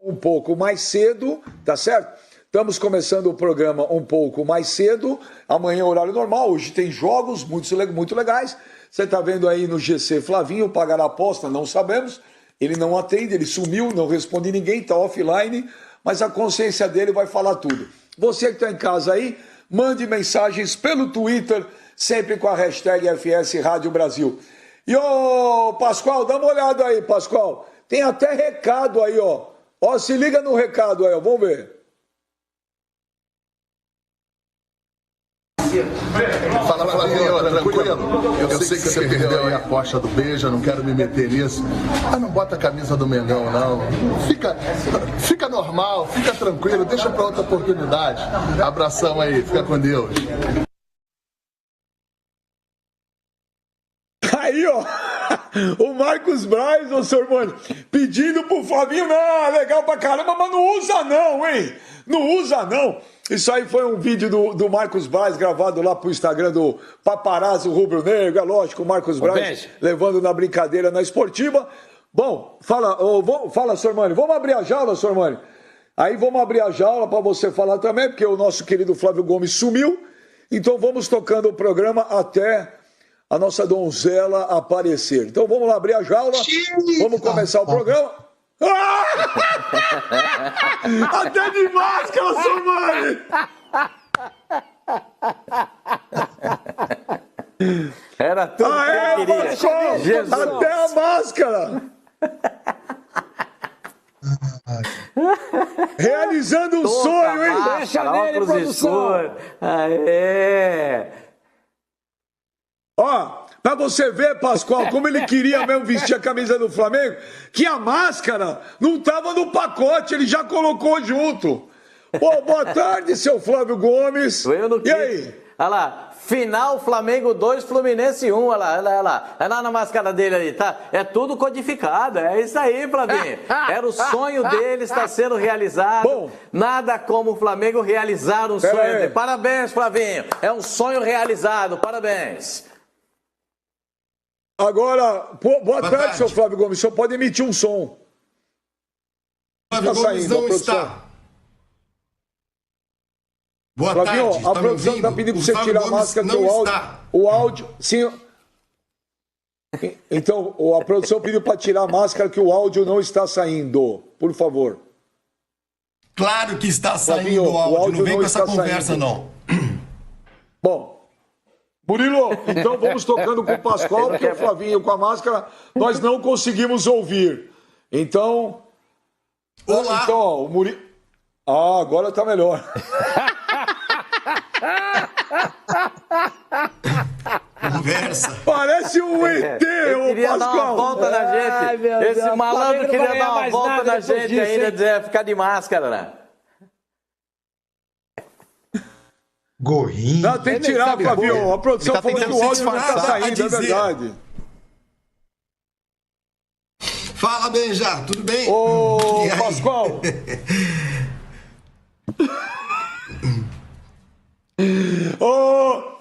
Um pouco mais cedo, tá certo? Estamos começando o programa um pouco mais cedo. Amanhã, horário normal. Hoje tem jogos muito legais. Você está vendo aí no GC Flavinho, pagar a aposta, não sabemos. Ele não atende, ele sumiu, não responde ninguém, está offline. Mas a consciência dele vai falar tudo. Você que está em casa aí, mande mensagens pelo Twitter, sempre com a hashtag FS Rádio Brasil. E ô, Pascoal, dá uma olhada aí, Pascoal. Tem até recado aí, ó. Ó, se liga no recado aí, ó. Vamos ver. Fala, Flavinho, tranquilo? Eu sei que você perdeu aí a aposta do Beija, não quero me meter nisso. Mas não bota a camisa do Mengão, não. Fica normal, fica tranquilo, deixa pra outra oportunidade. Abração aí, fica com Deus. Aí, ó, o Marcos Braz, ô senhor Mano, pedindo pro Flavinho, não, legal pra caramba, mas não usa não, hein? Não usa não. Isso aí foi um vídeo do Marcos Braz, gravado lá pro Instagram do Paparazzo Rubro Negro, é lógico, o Marcos Braz levando na brincadeira na esportiva. Bom, fala, senhor Mano, vamos abrir a jaula, senhor Mano? Aí vamos abrir a jaula para você falar também, porque o nosso querido Flávio Gomes sumiu, então vamos tocando o programa até a nossa donzela aparecer. Então vamos lá abrir a jaula, vamos começar o programa. Até de máscara, seu mãe! Era tudo que eu queria. Pascoal, Jesus. até a máscara! Realizando um sonho, hein? Deixa nele, produção. Aê! Ó, pra você ver, Pascoal, como ele queria mesmo vestir a camisa do Flamengo, que a máscara não tava no pacote, ele já colocou junto. Pô, boa tarde, seu Flávio Gomes. E aí? Olha lá, final Flamengo 2, Fluminense 1, olha lá. É lá na máscara dele ali, tá? É tudo codificado, é isso aí, Flavinho. Era o sonho dele, está sendo realizado. Bom, nada como o Flamengo realizar um sonho dele. Parabéns, Flavinho, é um sonho realizado, parabéns. Agora, boa tarde, seu Flávio Gomes. O senhor pode emitir um som. Flávio Gomes não está. Boa Flavinho, tarde. a produção está pedindo para você tirar a máscara que o áudio. Sim. Então, a produção pediu para tirar a máscara que o áudio não está saindo. Por favor. Claro que está saindo Flavinho, o áudio. Não vem com essa conversa, saindo. não. Bom. Murilo, então vamos tocando com o Pascoal, porque o Flavinho com a máscara nós não conseguimos ouvir. Então. Olá. Então, ó, o Murilo. Ah, agora tá melhor. Conversa. Parece um ET, ô Queria Pascoal. dar uma volta na gente. Ai, Esse Deus, malandro queria dar uma volta na gente disso, ainda, hein? dizer ficar de máscara, né? Gorrinho. Não, tem que tirar, Flavinho. A produção falou que o áudio não tá saindo, é verdade. Fala, Benja, tudo bem? Ô, Pascoal.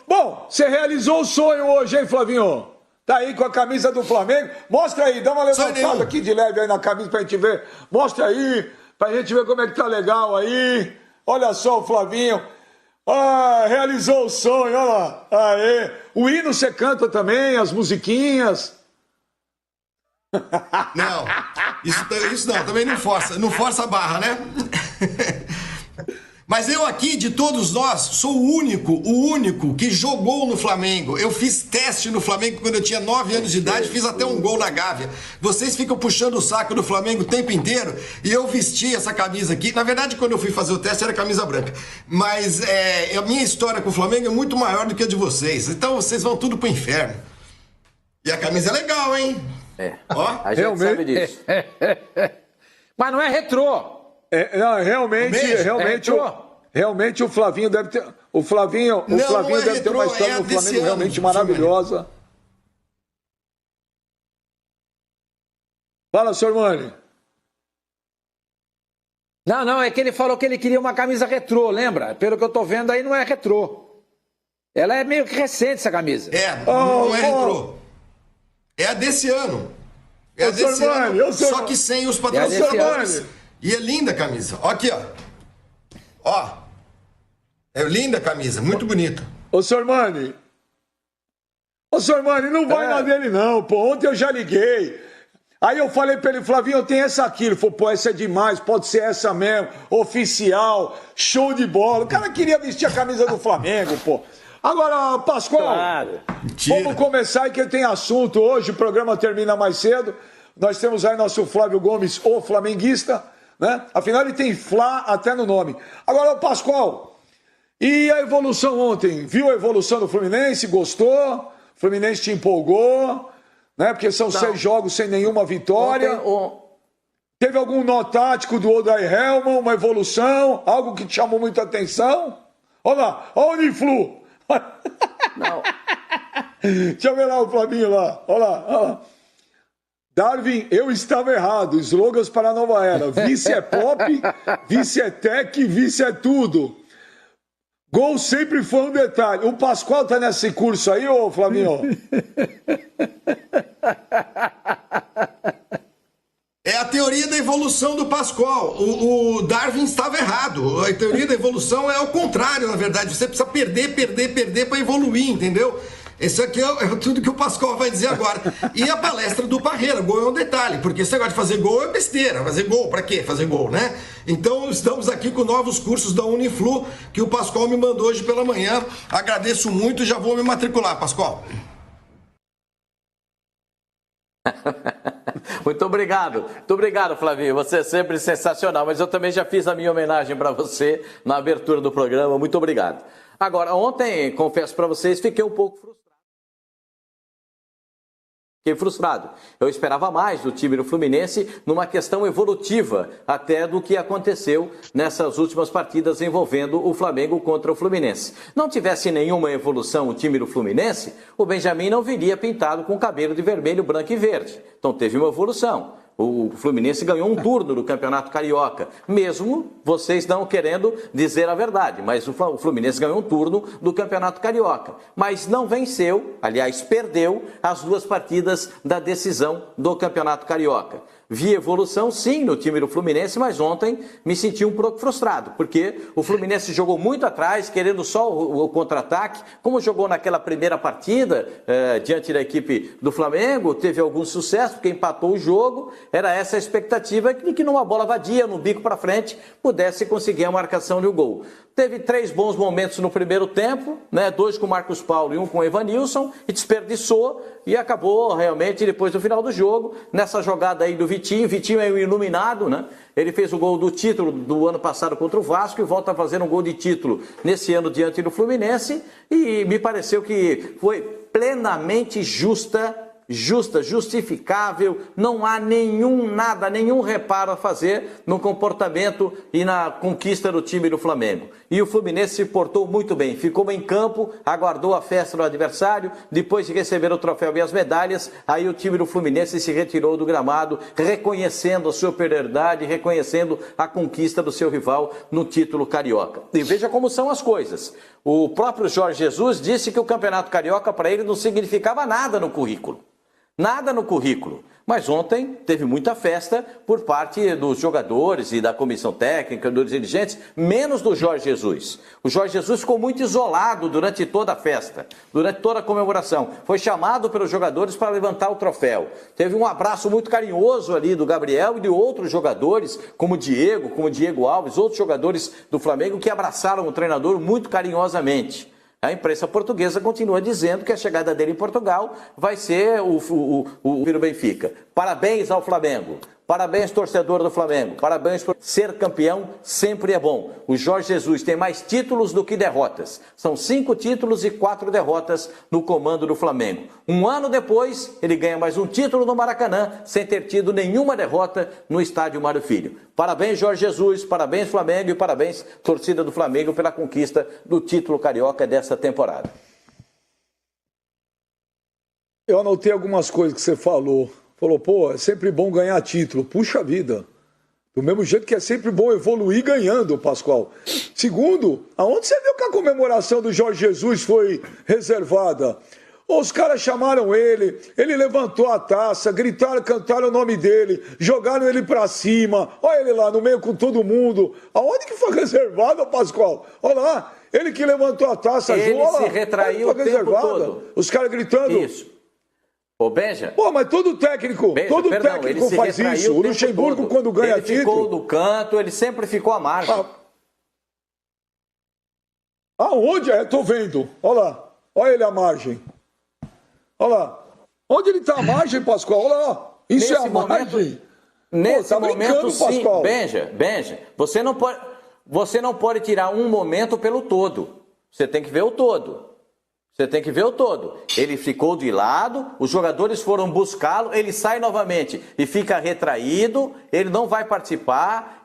Bom, você realizou o sonho hoje, hein, Flavinho? Tá aí com a camisa do Flamengo. Mostra aí, dá uma levantada aqui de leve aí na camisa pra gente ver. Mostra aí, pra gente ver como é que tá legal aí. Olha só o Flavinho. Ah, realizou o sonho, olha lá. Aê. O hino você canta também, as musiquinhas. Não, isso não, também não força a barra, né? Mas eu aqui, de todos nós, sou o único que jogou no Flamengo. Eu fiz teste no Flamengo quando eu tinha 9 anos de idade, fiz até um gol na Gávea. Vocês ficam puxando o saco do Flamengo o tempo inteiro e eu vesti essa camisa aqui. Na verdade, quando eu fui fazer o teste, era camisa branca. Mas a minha história com o Flamengo é muito maior do que a de vocês. Então vocês vão tudo pro inferno. E a camisa é legal, hein? Ó, a gente sabe disso. Mas não é retrô. Não, realmente o Flavinho deve ter. O Flavinho deve ter uma história no Flamengo realmente maravilhosa. Fala, senhor Mani. Não, é que ele falou que ele queria uma camisa retrô, lembra? Pelo que eu tô vendo aí, não é retrô. Ela é meio que recente, essa camisa. Não é retrô. É a desse ano. É a desse ano, só que sem os patrocinadores. E é linda a camisa. Ó aqui, ó. Ó. É linda a camisa, muito bonita. Ô, Sormani, não vai na dele não, pô. Ontem eu já liguei. Aí eu falei pra ele, Flavinho, eu tenho essa aqui. Ele falou, pô, essa é demais, pode ser essa mesmo. Oficial, show de bola. O cara queria vestir a camisa do Flamengo, pô. Agora, Pascoal, vamos começar aí que tem assunto hoje. O programa termina mais cedo. Nós temos aí nosso Flávio Gomes, o flamenguista, né? Afinal, ele tem Flá até no nome. Agora, Pascoal, e a evolução ontem? Viu a evolução do Fluminense? Gostou? O Fluminense te empolgou? Né? Porque são 6 jogos sem nenhuma vitória. Teve algum nó tático do Odair Hellmann, uma evolução? Algo que te chamou muita atenção? Olha lá, olha o Uniflu. Não. Deixa eu ver lá o Flavinho lá. Olha lá, olha lá. Darwin, eu estava errado. Slogans para a nova era. Vice é pop, vice é tech, vice é tudo. Gol sempre foi um detalhe. O Pascoal tá nesse curso aí, ô Flavinho? É a teoria da evolução do Pascoal. O Darwin estava errado. A teoria da evolução é ao contrário, na verdade. Você precisa perder para evoluir, entendeu? Esse aqui é tudo que o Pascoal vai dizer agora. E a palestra do Parreira, gol é um detalhe, porque esse negócio de fazer gol é besteira. Fazer gol, pra quê fazer gol, né? Então estamos aqui com novos cursos da Uniflu, que o Pascoal me mandou hoje pela manhã. Agradeço muito e já vou me matricular, Pascoal. Muito obrigado, Flavinho. Você é sempre sensacional, mas eu também já fiz a minha homenagem para você na abertura do programa. Muito obrigado. Agora, ontem, confesso para vocês, fiquei um pouco frustrado. Eu esperava mais do time do Fluminense numa questão evolutiva até do que aconteceu nessas últimas partidas envolvendo o Flamengo contra o Fluminense. Não tivesse nenhuma evolução o time do Fluminense, o Benjamin não viria pintado com cabelo de vermelho, branco e verde. Então teve uma evolução. O Fluminense ganhou um turno do Campeonato Carioca, mesmo vocês não querendo dizer a verdade, mas o Fluminense ganhou um turno do Campeonato Carioca, mas não venceu, aliás, perdeu as 2 partidas da decisão do Campeonato Carioca. Vi evolução, sim, no time do Fluminense, mas ontem me senti um pouco frustrado, porque o Fluminense jogou muito atrás, querendo só o contra-ataque, como jogou naquela primeira partida, diante da equipe do Flamengo, teve algum sucesso, porque empatou o jogo, era essa a expectativa, de que numa bola vadia, no bico para frente, pudesse conseguir a marcação de um gol. Teve 3 bons momentos no primeiro tempo, né? 2 com o Marcos Paulo e 1 com o Evanilson, e desperdiçou, e acabou realmente depois do final do jogo, nessa jogada aí do Vitinho. Vitinho é o iluminado, né? Ele fez o gol do título do ano passado contra o Vasco e volta a fazer um gol de título nesse ano diante do Fluminense, e me pareceu que foi plenamente justificável, não há nenhum reparo a fazer no comportamento e na conquista do time do Flamengo. E o Fluminense se portou muito bem, ficou em campo, aguardou a festa do adversário, depois de receber o troféu e as medalhas, aí o time do Fluminense se retirou do gramado, reconhecendo a superioridade, reconhecendo a conquista do seu rival no título carioca. E veja como são as coisas. O próprio Jorge Jesus disse que o Campeonato Carioca para ele não significava nada no currículo. Nada no currículo, mas ontem teve muita festa por parte dos jogadores e da comissão técnica, dos dirigentes, menos do Jorge Jesus. O Jorge Jesus ficou muito isolado durante toda a festa, durante toda a comemoração. Foi chamado pelos jogadores para levantar o troféu. Teve um abraço muito carinhoso ali do Gabriel e de outros jogadores, como Diego Alves, outros jogadores do Flamengo que abraçaram o treinador muito carinhosamente. A imprensa portuguesa continua dizendo que a chegada dele em Portugal vai ser o Benfica. Parabéns ao Flamengo. Parabéns, torcedor do Flamengo. Parabéns por ser campeão, sempre é bom. O Jorge Jesus tem mais títulos do que derrotas. São 5 títulos e 4 derrotas no comando do Flamengo. Um ano depois, ele ganha mais um título no Maracanã, sem ter tido nenhuma derrota no estádio Mário Filho. Parabéns, Jorge Jesus, parabéns, Flamengo, e parabéns, torcida do Flamengo, pela conquista do título carioca dessa temporada. Eu anotei algumas coisas que você falou. Falou, pô, é sempre bom ganhar título. Puxa vida. Do mesmo jeito que é sempre bom evoluir ganhando, Pascoal. Segundo, aonde você viu que a comemoração do Jorge Jesus foi reservada? Os caras chamaram ele levantou a taça, gritaram, cantaram o nome dele, jogaram ele pra cima. Olha ele lá no meio com todo mundo. Aonde que foi reservado, Pascoal? Olha lá, ele que levantou a taça. Ele se retraiu o tempo todo. Os caras gritando. Isso. Ô, Benja. Pô, mas todo técnico faz isso. O Luxemburgo, quando ganha título... Ele ficou no canto, ele sempre ficou à margem. Aonde? Tô vendo. Olha lá. Olha ele à margem. Olha lá. Onde ele tá à margem, Pascoal? Olha lá. Isso Nesse é a margem. Nesse tá momento, sim. Pascoal. Benja, você não pode tirar um momento pelo todo. Você tem que ver o todo. Você tem que ver o todo. Ele ficou de lado, os jogadores foram buscá-lo, ele sai novamente e fica retraído, ele não vai participar.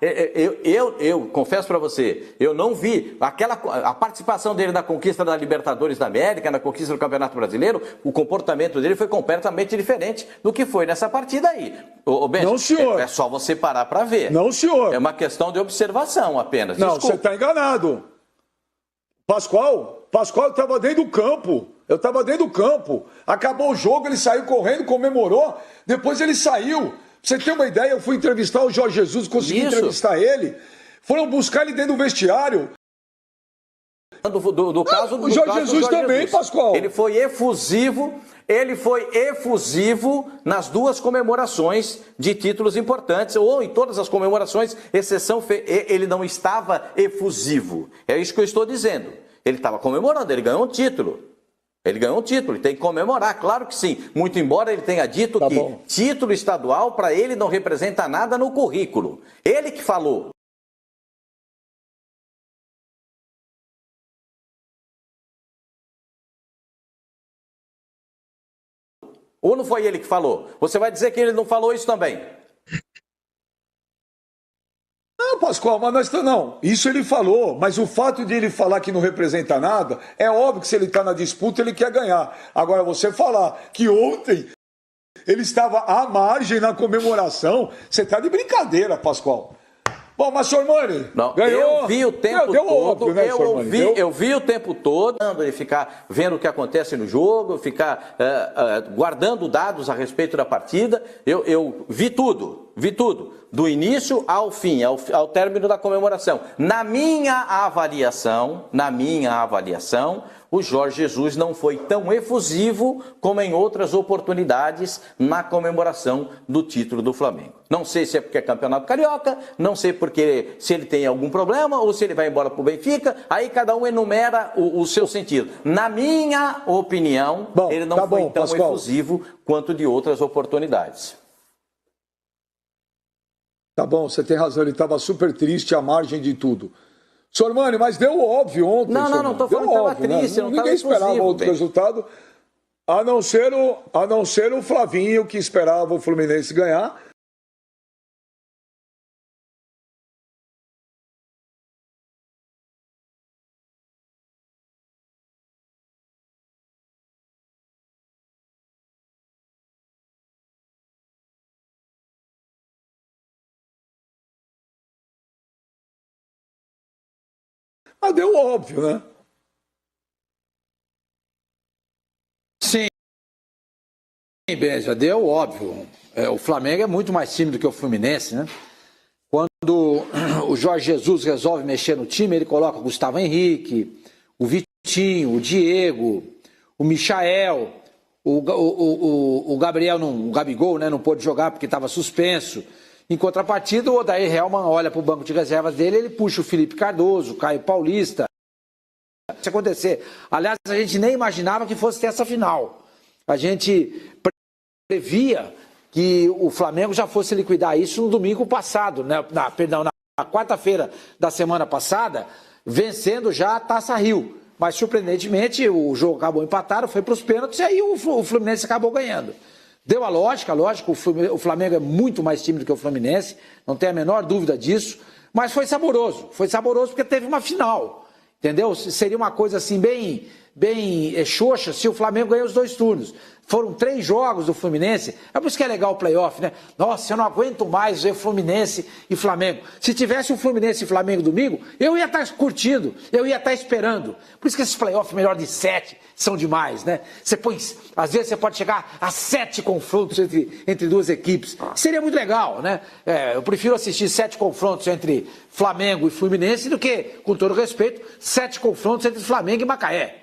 Eu confesso para você, eu não vi a participação dele na conquista da Libertadores da América, na conquista do Campeonato Brasileiro, o comportamento dele foi completamente diferente do que foi nessa partida aí. Benja, não, senhor. É só você parar para ver. Não, senhor. É uma questão de observação apenas. Não, desculpa. você está enganado. Pascoal estava dentro do campo. Eu estava dentro do campo. Acabou o jogo, ele saiu correndo, comemorou. Depois ele saiu. Pra você ter uma ideia, eu fui entrevistar o Jorge Jesus, consegui entrevistar ele. Foram buscar ele dentro do vestiário. Do caso o Jorge Jesus também, Pascoal. Ele foi efusivo nas duas comemorações de títulos importantes, ou em todas as comemorações, exceção, ele não estava efusivo. É isso que eu estou dizendo. Ele estava comemorando, ele ganhou um título. Ele ganhou um título, ele tem que comemorar, claro que sim. Muito embora ele tenha dito que título estadual para ele não representa nada no currículo. Ele que falou. Ou não foi ele que falou? Você vai dizer que ele não falou isso também? Não, Pascoal, mas não. Isso ele falou, mas o fato de ele falar que não representa nada, é óbvio que se ele está na disputa, ele quer ganhar. Agora, você falar que ontem ele estava à margem na comemoração, você está de brincadeira, Pascoal. Bom, mas Sormani, ganhou. Eu vi o tempo todo, óbvio, né, eu vi o tempo todo, ele ficar vendo o que acontece no jogo, ficar guardando dados a respeito da partida. Eu vi tudo, do início ao fim, ao término da comemoração. Na minha avaliação, o Jorge Jesus não foi tão efusivo como em outras oportunidades na comemoração do título do Flamengo. Não sei se é porque é campeonato carioca, não sei porque se ele tem algum problema ou se ele vai embora para o Benfica, aí cada um enumera o seu sentido. Na minha opinião, ele não foi tão efusivo quanto de outras oportunidades. Tá bom, você tem razão, ele estava super triste à margem de tudo. Sormani, mas deu óbvio ontem. Não estou falando que estava triste, não ninguém esperava outro resultado, a não ser o Flavinho, que esperava o Fluminense ganhar. Mas deu óbvio, né? Sim, Benja, deu óbvio. O Flamengo é muito mais time do que o Fluminense, né? Quando o Jorge Jesus resolve mexer no time, ele coloca o Gustavo Henrique, o Vitinho, o Diego, o Michael, o Gabriel, o Gabigol, né, não pôde jogar porque estava suspenso. Em contrapartida, o Odair Hellmann olha para o banco de reservas dele, ele puxa o Felipe Cardoso, o Caio Paulista. Isso acontecer. Aliás, a gente nem imaginava que fosse ter essa final. A gente previa que o Flamengo já fosse liquidar isso no domingo passado, né? Na quarta-feira da semana passada, vencendo já a Taça Rio. Mas, surpreendentemente, o jogo acabou empatado, foi para os pênaltis e aí o Fluminense acabou ganhando. Deu a lógica, o Flamengo é muito mais time do que o Fluminense, não tem a menor dúvida disso, mas foi saboroso porque teve uma final, entendeu? Seria uma coisa assim bem xoxa se o Flamengo ganha os 2 turnos. Foram 3 jogos do Fluminense. É por isso que é legal o playoff, né? Nossa, eu não aguento mais ver Fluminense e Flamengo. Se tivesse o Fluminense e Flamengo domingo, eu ia estar curtindo, eu ia estar esperando. Por isso que esses playoffs melhor de 7 são demais, né? Às vezes você pode chegar a 7 confrontos entre 2 equipes. Seria muito legal, né? Eu prefiro assistir 7 confrontos entre Flamengo e Fluminense do que, com todo respeito, 7 confrontos entre Flamengo e Macaé.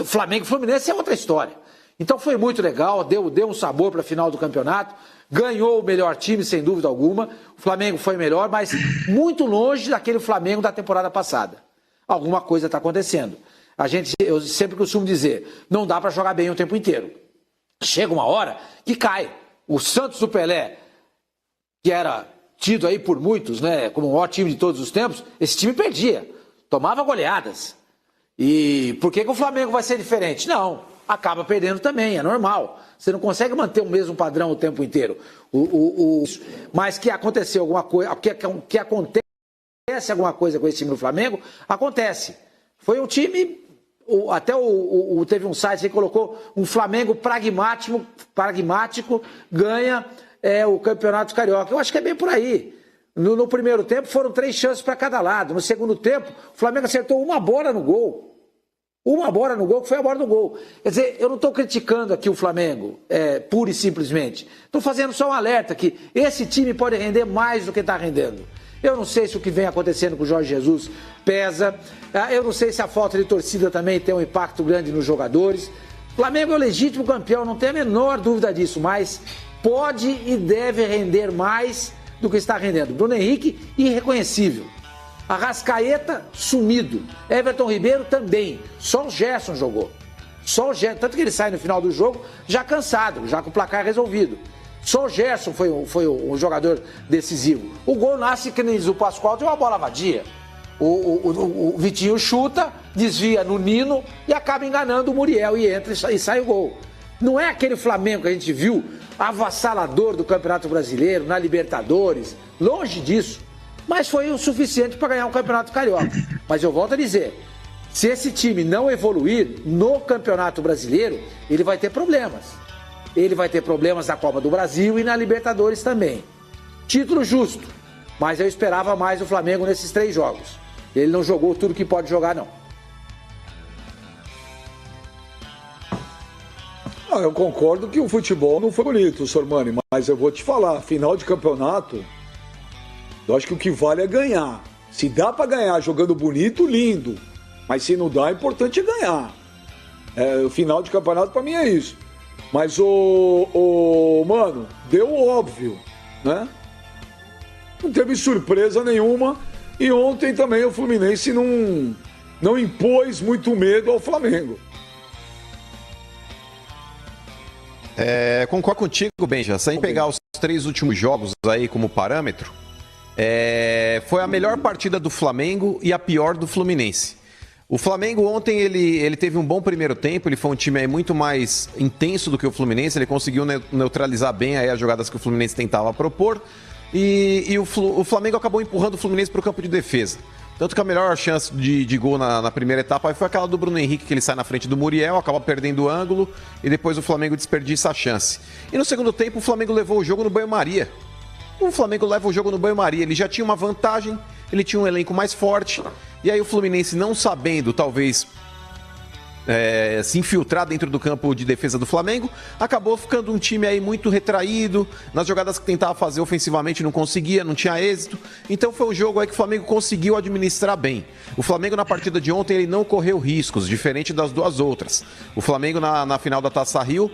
Flamengo e Fluminense é outra história. Então foi muito legal, deu um sabor para a final do campeonato, ganhou o melhor time, sem dúvida alguma. O Flamengo foi melhor, mas muito longe daquele Flamengo da temporada passada. Alguma coisa está acontecendo. Eu sempre costumo dizer, não dá para jogar bem o tempo inteiro. Chega uma hora que cai. O Santos do Pelé, que era tido aí por muitos, né, como o maior time de todos os tempos, esse time perdia, tomava goleadas. E por que o Flamengo vai ser diferente? Não. Acaba perdendo também, é normal. Você não consegue manter o mesmo padrão o tempo inteiro. Mas que aconteceu alguma coisa, que acontece alguma coisa com esse time do Flamengo, acontece. Foi um time, teve um site que colocou um Flamengo pragmático ganha o Campeonato Carioca. Eu acho que é bem por aí. No primeiro tempo foram 3 chances para cada lado. No segundo tempo, o Flamengo acertou uma bola no gol. Uma bola no gol, que foi a bola do gol. Quer dizer, eu não estou criticando aqui o Flamengo, pura e simplesmente. Estou fazendo só um alerta que esse time pode render mais do que está rendendo. Eu não sei se o que vem acontecendo com o Jorge Jesus pesa. Eu não sei se a falta de torcida também tem um impacto grande nos jogadores. O Flamengo é o legítimo campeão, não tem a menor dúvida disso, mas pode e deve render mais do que está rendendo. Bruno Henrique, irreconhecível. Arrascaeta, sumido. Everton Ribeiro também. Só o Gerson jogou. Só o Gerson. Tanto que ele sai no final do jogo já cansado, já com o placar resolvido. Só o Gerson foi o jogador decisivo. O gol nasce, que nem diz o Pascoal, de uma bola vadia. O Vitinho chuta, desvia no Nino e acaba enganando o Muriel e entra e sai o gol. Não é aquele Flamengo que a gente viu avassalador do Campeonato Brasileiro, na Libertadores. Longe disso. Mas foi o suficiente para ganhar um Campeonato Carioca. Mas eu volto a dizer, se esse time não evoluir no Campeonato Brasileiro, ele vai ter problemas. Ele vai ter problemas na Copa do Brasil e na Libertadores também. Título justo, mas eu esperava mais o Flamengo nesses 3 jogos. Ele não jogou tudo que pode jogar, não. Eu concordo que o futebol não foi bonito, Sormani, mas eu vou te falar, final de campeonato... Eu acho que o que vale é ganhar. Se dá para ganhar jogando bonito, lindo. Mas se não dá, é importante ganhar. O final de campeonato para mim é isso. Mas mano, deu óbvio, né? Não teve surpresa nenhuma. E ontem também o Fluminense não impôs muito medo ao Flamengo. Concordo contigo, Benja. Sem pegar os 3 últimos jogos aí como parâmetro, foi a melhor partida do Flamengo e a pior do Fluminense. O Flamengo ontem ele teve um bom primeiro tempo, ele foi um time aí muito mais intenso do que o Fluminense, ele conseguiu neutralizar bem aí as jogadas que o Fluminense tentava propor e o Flamengo acabou empurrando o Fluminense para o campo de defesa. Tanto que a melhor chance de gol na primeira etapa aí foi aquela do Bruno Henrique, que ele sai na frente do Muriel, acaba perdendo o ângulo e depois o Flamengo desperdiça a chance. E no segundo tempo o Flamengo levou o jogo no banho-maria. O Flamengo leva o jogo no banho-maria, ele já tinha uma vantagem, ele tinha um elenco mais forte, e aí o Fluminense, não sabendo, talvez, se infiltrar dentro do campo de defesa do Flamengo, acabou ficando um time aí muito retraído, nas jogadas que tentava fazer ofensivamente não conseguia, não tinha êxito, então foi um jogo aí que o Flamengo conseguiu administrar bem. O Flamengo na partida de ontem ele não correu riscos, diferente das 2 outras. O Flamengo na final da Taça Rio,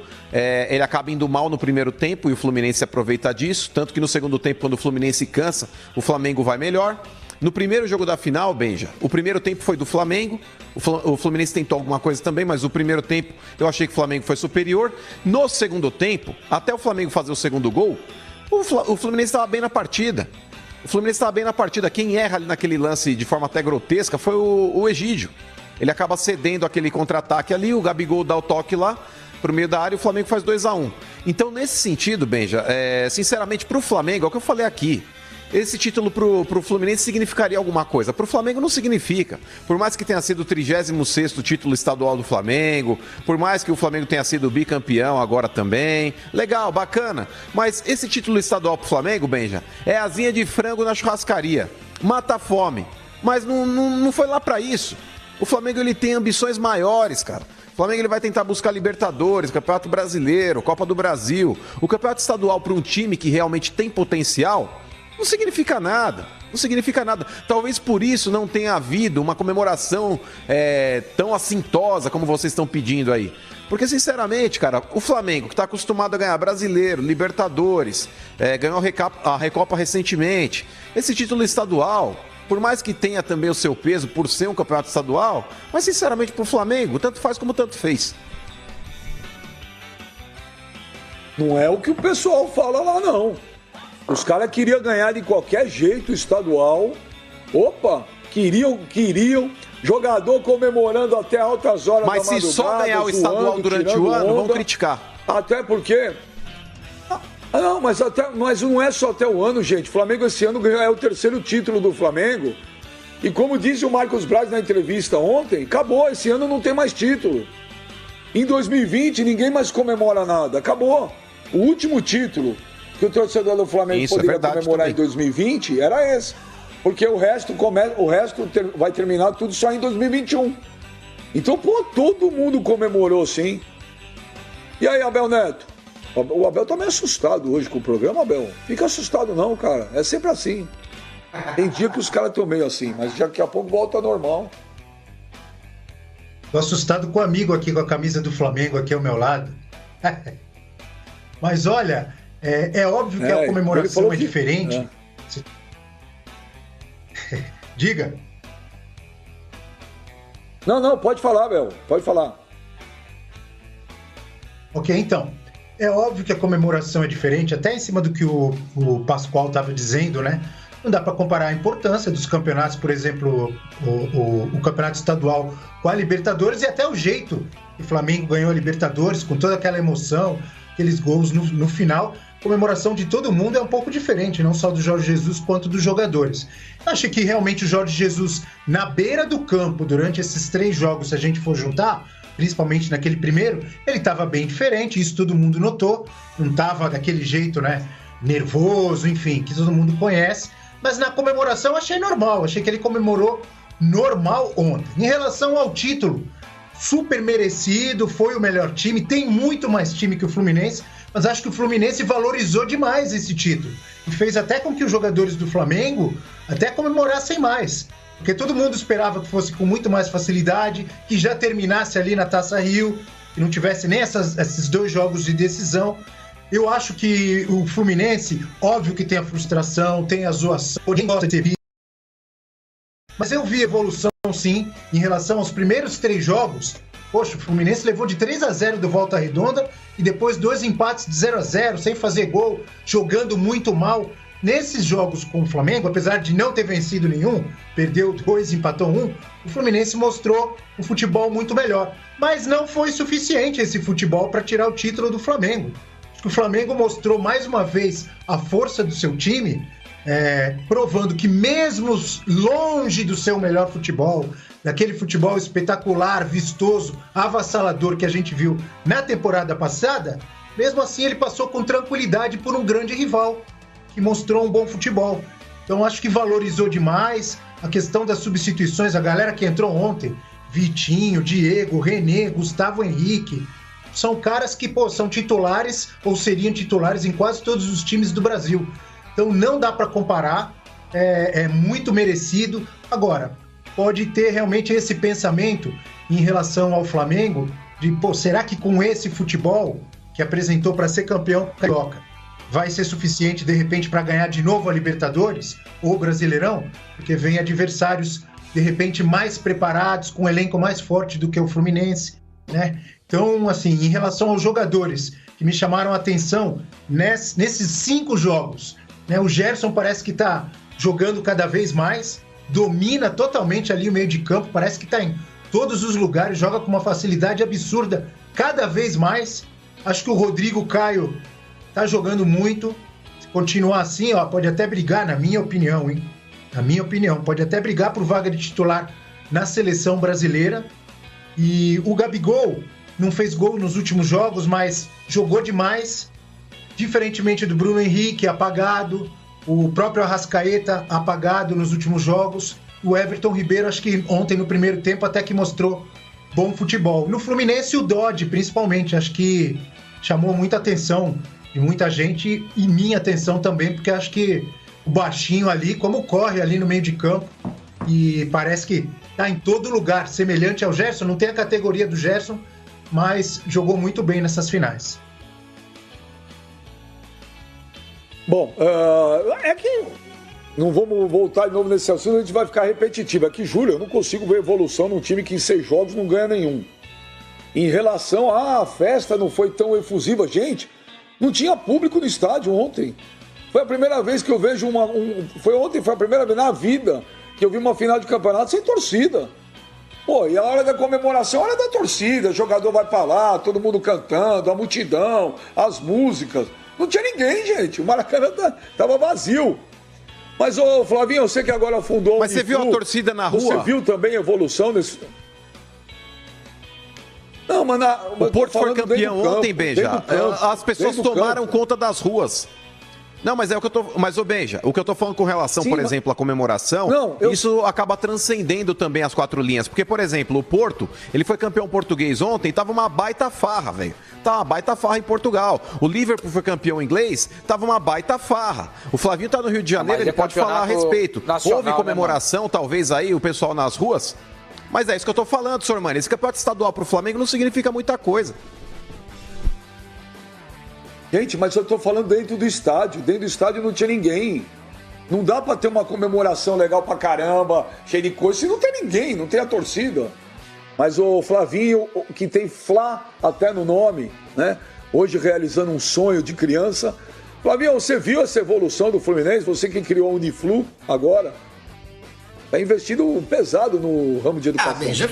ele acaba indo mal no primeiro tempo e o Fluminense aproveita disso, tanto que no segundo tempo, quando o Fluminense cansa, o Flamengo vai melhor. No primeiro jogo da final, Benja, o primeiro tempo foi do Flamengo, o Fluminense tentou alguma coisa também, mas o primeiro tempo eu achei que o Flamengo foi superior. No segundo tempo, até o Flamengo fazer o segundo gol, o Fluminense estava bem na partida. O Fluminense estava bem na partida. Quem erra ali naquele lance de forma até grotesca foi o Egídio. Ele acaba cedendo aquele contra-ataque ali, o Gabigol dá o toque lá pro meio da área e o Flamengo faz 2-1. Então, nesse sentido, Benja, sinceramente, pro Flamengo, é o que eu falei aqui. esse título pro Fluminense significaria alguma coisa. Pro Flamengo não significa. Por mais que tenha sido o 36º título estadual do Flamengo, por mais que o Flamengo tenha sido bicampeão agora também, legal, bacana. Mas esse título estadual pro Flamengo, Benja, é asinha de frango na churrascaria. Mata a fome. Mas não foi lá pra isso. O Flamengo ele tem ambições maiores, cara. O Flamengo ele vai tentar buscar Libertadores, Campeonato Brasileiro, Copa do Brasil. O Campeonato Estadual para um time que realmente tem potencial não significa nada. Não significa nada. Talvez por isso não tenha havido uma comemoração tão assintosa como vocês estão pedindo aí. Porque, sinceramente, cara, o Flamengo, que está acostumado a ganhar Brasileiro, Libertadores, ganhou a Recopa recentemente, esse título estadual, por mais que tenha também o seu peso por ser um campeonato estadual, mas sinceramente pro Flamengo, tanto faz como tanto fez. Não é o que o pessoal fala lá, não. Os caras queriam ganhar de qualquer jeito o estadual. Opa, queriam. Jogador comemorando até altas horas da madrugada. Mas se só ganhar o estadual durante o ano, vão criticar. Até porque... Não, mas não é só até o ano, gente. O Flamengo esse ano é o 3º título do Flamengo. E como disse o Marcos Braz na entrevista ontem, acabou, esse ano não tem mais título. Em 2020 ninguém mais comemora nada, acabou. O último título que o torcedor do Flamengo poderia comemorar também em 2020 era esse. Porque o resto vai terminar tudo só em 2021. Então, todo mundo comemorou sim. E aí, Abel Neto? O Abel tá meio assustado hoje com o programa, Abel. Fica assustado não, cara. É sempre assim. Tem dia que os caras estão meio assim, mas daqui a pouco volta ao normal. Tô assustado com o amigo aqui com a camisa do Flamengo aqui ao meu lado. Mas olha, é óbvio que a comemoração é diferente. Diga. Não, pode falar, Abel. Pode falar. Ok, então. É óbvio que a comemoração é diferente, até em cima do que o Pascoal estava dizendo, né? Não dá para comparar a importância dos campeonatos, por exemplo, o campeonato estadual com a Libertadores e até o jeito que o Flamengo ganhou a Libertadores, com toda aquela emoção, aqueles gols no final. A comemoração de todo mundo é um pouco diferente, não só do Jorge Jesus quanto dos jogadores. Eu acho que realmente o Jorge Jesus, na beira do campo, durante esses 3 jogos, se a gente for juntar, principalmente naquele primeiro, ele estava bem diferente, isso todo mundo notou, não estava daquele jeito, né, nervoso, enfim, que todo mundo conhece, mas na comemoração achei normal, achei que ele comemorou normal ontem. Em relação ao título, super merecido, foi o melhor time, tem muito mais time que o Fluminense, mas acho que o Fluminense valorizou demais esse título, e fez até com que os jogadores do Flamengo até comemorassem mais. Porque todo mundo esperava que fosse com muito mais facilidade, que já terminasse ali na Taça Rio, que não tivesse nem esses 2 jogos de decisão. Eu acho que o Fluminense, óbvio que tem a frustração, tem a zoação, ninguém gosta de ter visto. Mas eu vi evolução sim, em relação aos primeiros 3 jogos. Poxa, o Fluminense levou de 3-0 do Volta Redonda e depois 2 empates de 0-0, sem fazer gol, jogando muito mal. Nesses jogos com o Flamengo, apesar de não ter vencido nenhum, perdeu 2, empatou 1, o Fluminense mostrou um futebol muito melhor. Mas não foi suficiente esse futebol para tirar o título do Flamengo. Acho que o Flamengo mostrou mais uma vez a força do seu time, provando que mesmo longe do seu melhor futebol, daquele futebol espetacular, vistoso, avassalador que a gente viu na temporada passada, mesmo assim ele passou com tranquilidade por um grande rival, que mostrou um bom futebol. Então acho que valorizou demais a questão das substituições, a galera que entrou ontem, Vitinho, Diego, René, Gustavo Henrique, são caras que são titulares ou seriam titulares em quase todos os times do Brasil. Então não dá para comparar, é muito merecido. Agora, pode ter realmente esse pensamento em relação ao Flamengo, de será que com esse futebol que apresentou para ser campeão carioca, vai ser suficiente, de repente, para ganhar de novo a Libertadores ou Brasileirão? Porque vem adversários, de repente, mais preparados, com um elenco mais forte do que o Fluminense, né? Então, assim, em relação aos jogadores que me chamaram a atenção nesses 5 jogos, né? O Gerson parece que está jogando cada vez mais, domina totalmente ali o meio de campo, parece que está em todos os lugares, joga com uma facilidade absurda cada vez mais. Acho que o Rodrigo Caio tá jogando muito. continuar assim, ó, pode até brigar, na minha opinião, hein? Na minha opinião, pode até brigar por vaga de titular na seleção brasileira. E o Gabigol não fez gol nos últimos jogos, mas jogou demais. Diferentemente do Bruno Henrique, apagado. O próprio Arrascaeta, apagado nos últimos jogos. O Everton Ribeiro, acho que ontem no primeiro tempo até que mostrou bom futebol. No Fluminense, o Dodge, principalmente, acho que chamou muita atenção de muita gente e minha atenção também, porque acho que o baixinho ali, como corre ali no meio de campo, e parece que tá em todo lugar, semelhante ao Gerson, não tem a categoria do Gerson, mas jogou muito bem nessas finais. Bom, é que não vamos voltar de novo nesse assunto, a gente vai ficar repetitivo. É que, Júlio, eu não consigo ver evolução num time que em 6 jogos não ganha nenhum. Em relação à festa, não foi tão efusiva. Gente, não tinha público no estádio ontem. Foi a primeira vez que eu vejo foi ontem, foi a primeira vez na vida que eu vi uma final de campeonato sem torcida. Pô, e a hora da comemoração, a hora da torcida, o jogador vai pra lá, todo mundo cantando, a multidão, as músicas. Não tinha ninguém, gente. O Maracanã tava vazio. Mas, ô Flavinho, eu sei que agora fundou... Mas você viu a torcida na rua? Você viu também a evolução desse... Não, mas o Porto foi campeão ontem, Benja. As pessoas tomaram conta das ruas. Não, mas é o que eu tô... Mas, ô Benja, o que eu tô falando com relação, por exemplo, à comemoração, isso acaba transcendendo também as 4 linhas. Porque, por exemplo, o Porto, ele foi campeão português ontem e tava uma baita farra, velho. Tava uma baita farra em Portugal. O Liverpool foi campeão inglês, tava uma baita farra. O Flavinho tá no Rio de Janeiro, ele pode falar a respeito. Houve comemoração, talvez, aí, o pessoal nas ruas? Mas é isso que eu tô falando, senhor Mano. Esse campeonato estadual pro Flamengo não significa muita coisa. Gente, mas eu tô falando dentro do estádio. Dentro do estádio não tinha ninguém. Não dá pra ter uma comemoração legal pra caramba, cheia de coisa, se não tem ninguém, não tem a torcida. Mas o Flavinho, que tem Flá até no nome, né? Hoje realizando um sonho de criança. Flavinho, você viu essa evolução do Fluminense? Você que criou o Uniflu agora? Tá investindo pesado no ramo de educação. Benja,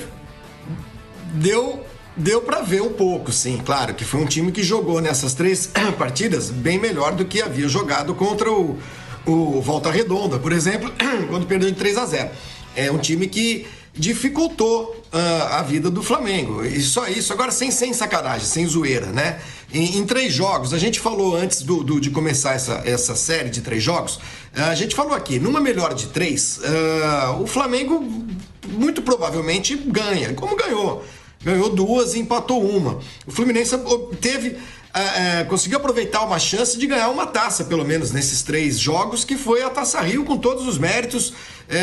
deu pra ver um pouco, sim. Claro que foi um time que jogou nessas 3 partidas bem melhor do que havia jogado contra o Volta Redonda, por exemplo, quando perdeu de 3-0. É um time que dificultou a vida do Flamengo. E só isso. Agora, sem sacanagem, sem zoeira, né? Em 3 jogos, a gente falou antes de começar essa série de 3 jogos, a gente falou aqui, numa melhor de 3, o Flamengo muito provavelmente ganha, como ganhou. Ganhou 2 e empatou 1. O Fluminense conseguiu aproveitar uma chance de ganhar uma taça, pelo menos, nesses 3 jogos, que foi a Taça Rio, com todos os méritos.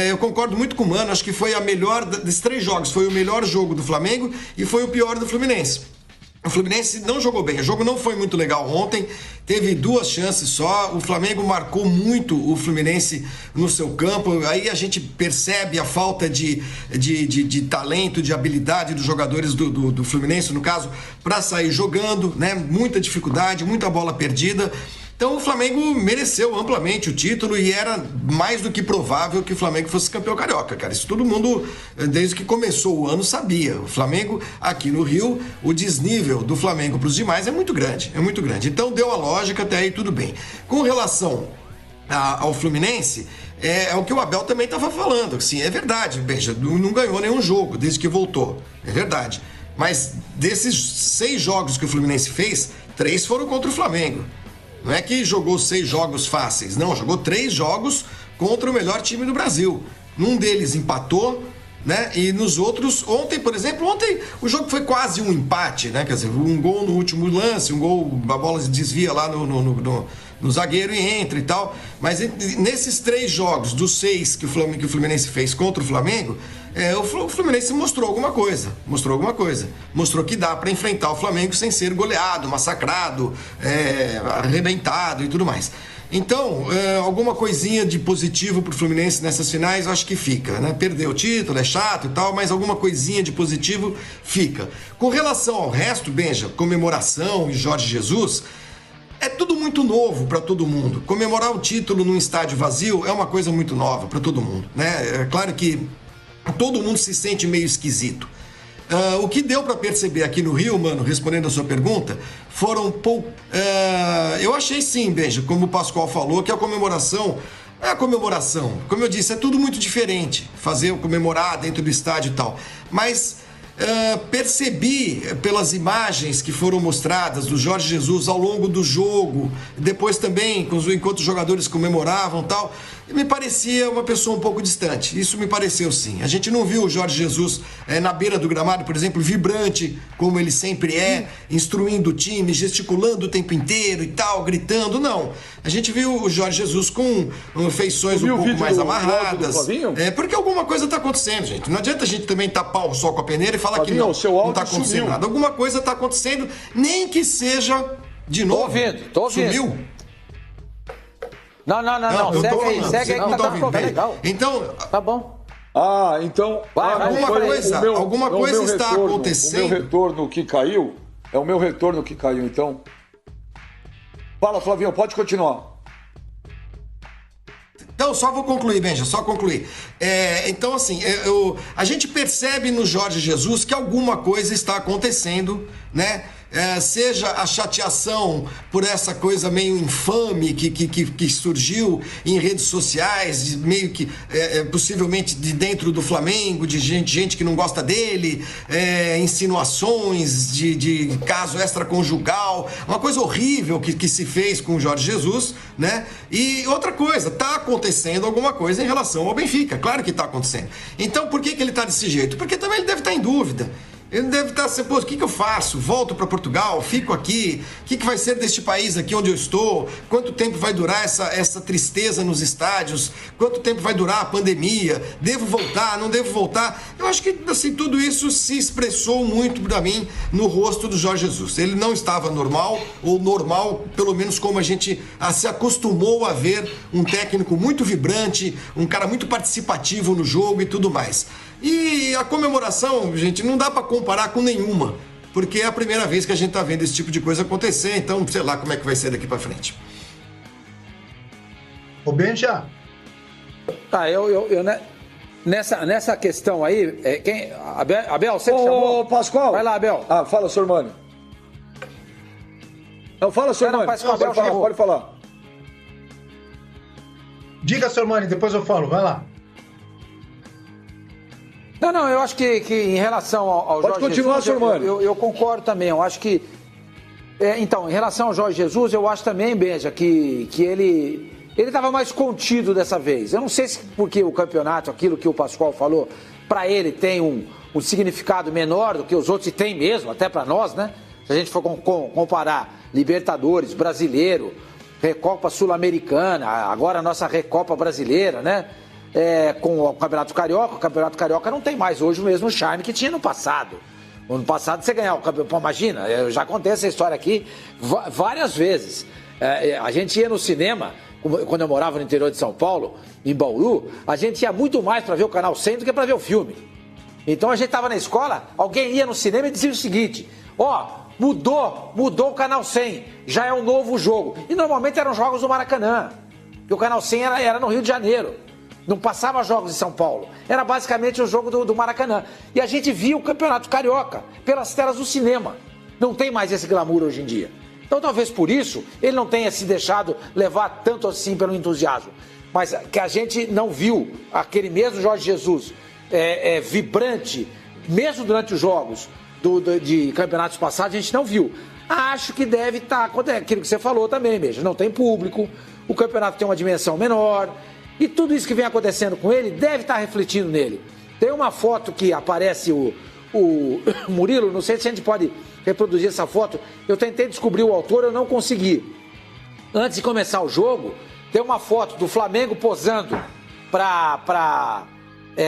Eu concordo muito com o Mano, acho que foi a melhor desses 3 jogos. Foi o melhor jogo do Flamengo e foi o pior do Fluminense. O Fluminense não jogou bem, o jogo não foi muito legal ontem, teve 2 chances só, o Flamengo marcou muito o Fluminense no seu campo, aí a gente percebe a falta de talento, de habilidade dos jogadores do Fluminense, no caso, para sair jogando, né? Muita dificuldade, muita bola perdida. Então o Flamengo mereceu amplamente o título e era mais do que provável que o Flamengo fosse campeão carioca, cara. Isso todo mundo, desde que começou o ano, sabia. O Flamengo, aqui no Rio, o desnível do Flamengo para os demais é muito grande, é muito grande. Então deu a lógica, até aí tudo bem. Com relação ao Fluminense, é o que o Abel também estava falando. Sim, é verdade, Benja, não ganhou nenhum jogo desde que voltou, é verdade. Mas desses 6 jogos que o Fluminense fez, 3 foram contra o Flamengo. Não é que jogou 6 jogos fáceis, não, jogou 3 jogos contra o melhor time do Brasil. Num deles empatou, né? E nos outros, ontem, por exemplo, o jogo foi quase um empate, né? Quer dizer, um gol no último lance, um gol, a bola desvia lá no zagueiro e entra e tal. Mas nesses 3 jogos, dos 6 que o Fluminense fez contra o Flamengo, o Fluminense mostrou alguma coisa. Mostrou que dá para enfrentar o Flamengo sem ser goleado, massacrado, arrebentado e tudo mais. Então, alguma coisinha de positivo pro Fluminense nessas finais, eu acho que fica, né? Perdeu o título, é chato e tal, mas alguma coisinha de positivo fica. Com relação ao resto, Benja, comemoração e Jorge Jesus, é tudo muito novo para todo mundo. Comemorar o título num estádio vazio é uma coisa muito nova para todo mundo, né? É claro que todo mundo se sente meio esquisito. O que deu para perceber aqui no Rio, mano, respondendo a sua pergunta, foram pouco. Eu achei sim, Benja, como o Pascoal falou, que a comemoração. É a comemoração. Como eu disse, é tudo muito diferente. Fazer o comemorar dentro do estádio e tal. Mas percebi pelas imagens que foram mostradas do Jorge Jesus ao longo do jogo, depois também, enquanto os jogadores comemoravam e tal, me parecia uma pessoa um pouco distante. Isso me pareceu sim. A gente não viu o Jorge Jesus na beira do gramado, por exemplo, vibrante, como ele sempre é, instruindo o time, gesticulando o tempo inteiro e tal, gritando. Não. A gente viu o Jorge Jesus com feições um pouco mais amarradas. Porque alguma coisa está acontecendo, gente. Não adianta a gente também tapar o sol com a peneira e falar que não está acontecendo nada. Alguma coisa está acontecendo, nem que seja de novo. Tô ouvindo. Sumiu. Não. Segue aí que tá legal. Então. Tá bom. Então. Alguma coisa está acontecendo. O meu retorno que caiu. É o meu retorno que caiu, então. Fala, Flavinho, pode continuar. Então, só vou concluir, Benja, só concluir. Então, assim, a gente percebe no Jorge Jesus que alguma coisa está acontecendo, né? Seja a chateação por essa coisa meio infame que surgiu em redes sociais, meio que possivelmente de dentro do Flamengo, de gente que não gosta dele, insinuações de caso extraconjugal, uma coisa horrível que se fez com o Jorge Jesus, né? E outra coisa, está acontecendo alguma coisa em relação ao Benfica, claro que está acontecendo. Então por que ele está desse jeito? Porque também ele deve estar em dúvida. Ele deve estar assim, pô, o que eu faço? Volto para Portugal? Fico aqui? O que vai ser deste país aqui onde eu estou? Quanto tempo vai durar essa tristeza nos estádios? Quanto tempo vai durar a pandemia? Devo voltar? Não devo voltar? Eu acho que assim, tudo isso se expressou muito para mim no rosto do Jorge Jesus. Ele não estava normal, ou normal, pelo menos como a gente se acostumou a ver um técnico muito vibrante, um cara muito participativo no jogo e tudo mais. E a comemoração, gente, não dá para comparar com nenhuma, porque é a primeira vez que a gente tá vendo esse tipo de coisa acontecer, então sei lá como é que vai ser daqui para frente. Ô Benja. Nessa questão aí, Abel, você que chamou? Ô, Pascoal. Vai lá, Abel. Fala, Sormani. Não, fala, Sormani. Pode falar. Diga, Sormani, depois eu falo, vai lá. Não, eu acho que em relação ao Pode Jorge continuar, Jesus, Sormani. eu concordo também, eu acho que... Então, em relação ao Jorge Jesus, eu acho também, Benja, que ele estava mais contido dessa vez. Eu não sei se porque o campeonato, aquilo que o Pascoal falou, para ele tem um significado menor do que os outros, e tem mesmo, até para nós, né? Se a gente for comparar Libertadores, Brasileiro, Recopa Sul-Americana, agora a nossa Recopa Brasileira, né? Com o Campeonato Carioca não tem mais hoje o mesmo charme que tinha no passado. No ano passado você ganhar o campeonato, imagina, eu já contei essa história aqui várias vezes. A gente ia no cinema, quando eu morava no interior de São Paulo, em Bauru, a gente ia muito mais para ver o Canal 100 do que para ver o filme. Então a gente estava na escola, alguém ia no cinema e dizia o seguinte: mudou o Canal 100, já é um novo jogo. E normalmente eram jogos do Maracanã, e o Canal 100 era no Rio de Janeiro. Não passava jogos em São Paulo. Era basicamente o jogo do Maracanã. E a gente via o Campeonato Carioca pelas telas do cinema. Não tem mais esse glamour hoje em dia. Então talvez por isso ele não tenha se deixado levar tanto assim pelo entusiasmo. Mas que a gente não viu aquele mesmo Jorge Jesus vibrante, mesmo durante os jogos de campeonatos passados, a gente não viu. Acho que deve estar aquilo que você falou também, mesmo. Não tem público, o campeonato tem uma dimensão menor. E tudo isso que vem acontecendo com ele deve estar refletindo nele. Tem uma foto que aparece o Murilo, não sei se a gente pode reproduzir essa foto. Eu tentei descobrir o autor, eu não consegui. Antes de começar o jogo, tem uma foto do Flamengo posando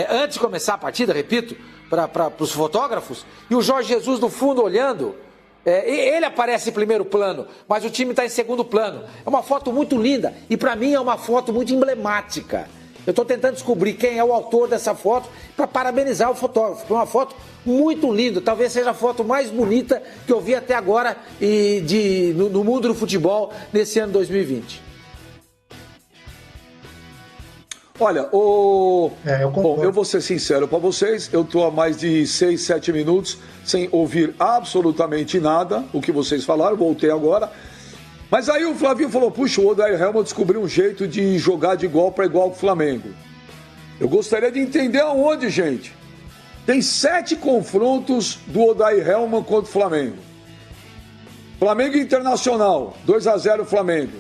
antes de começar a partida, repito, para os fotógrafos, e o Jorge Jesus no fundo olhando. Ele aparece em primeiro plano, mas o time está em segundo plano. É uma foto muito linda e para mim é uma foto muito emblemática. Eu estou tentando descobrir quem é o autor dessa foto para parabenizar o fotógrafo. É uma foto muito linda, talvez seja a foto mais bonita que eu vi até agora no mundo do futebol nesse ano 2020. Olha, eu concordo. bom, eu vou ser sincero para vocês, eu estou há mais de 6, 7 minutos sem ouvir absolutamente nada, o que vocês falaram, voltei agora. Mas aí o Flavinho falou, puxa, o Odair Helman descobriu um jeito de jogar de igual para igual com o Flamengo. Eu gostaria de entender aonde, gente. Tem 7 confrontos do Odair Helman contra o Flamengo. Flamengo e Internacional, 2-0 Flamengo.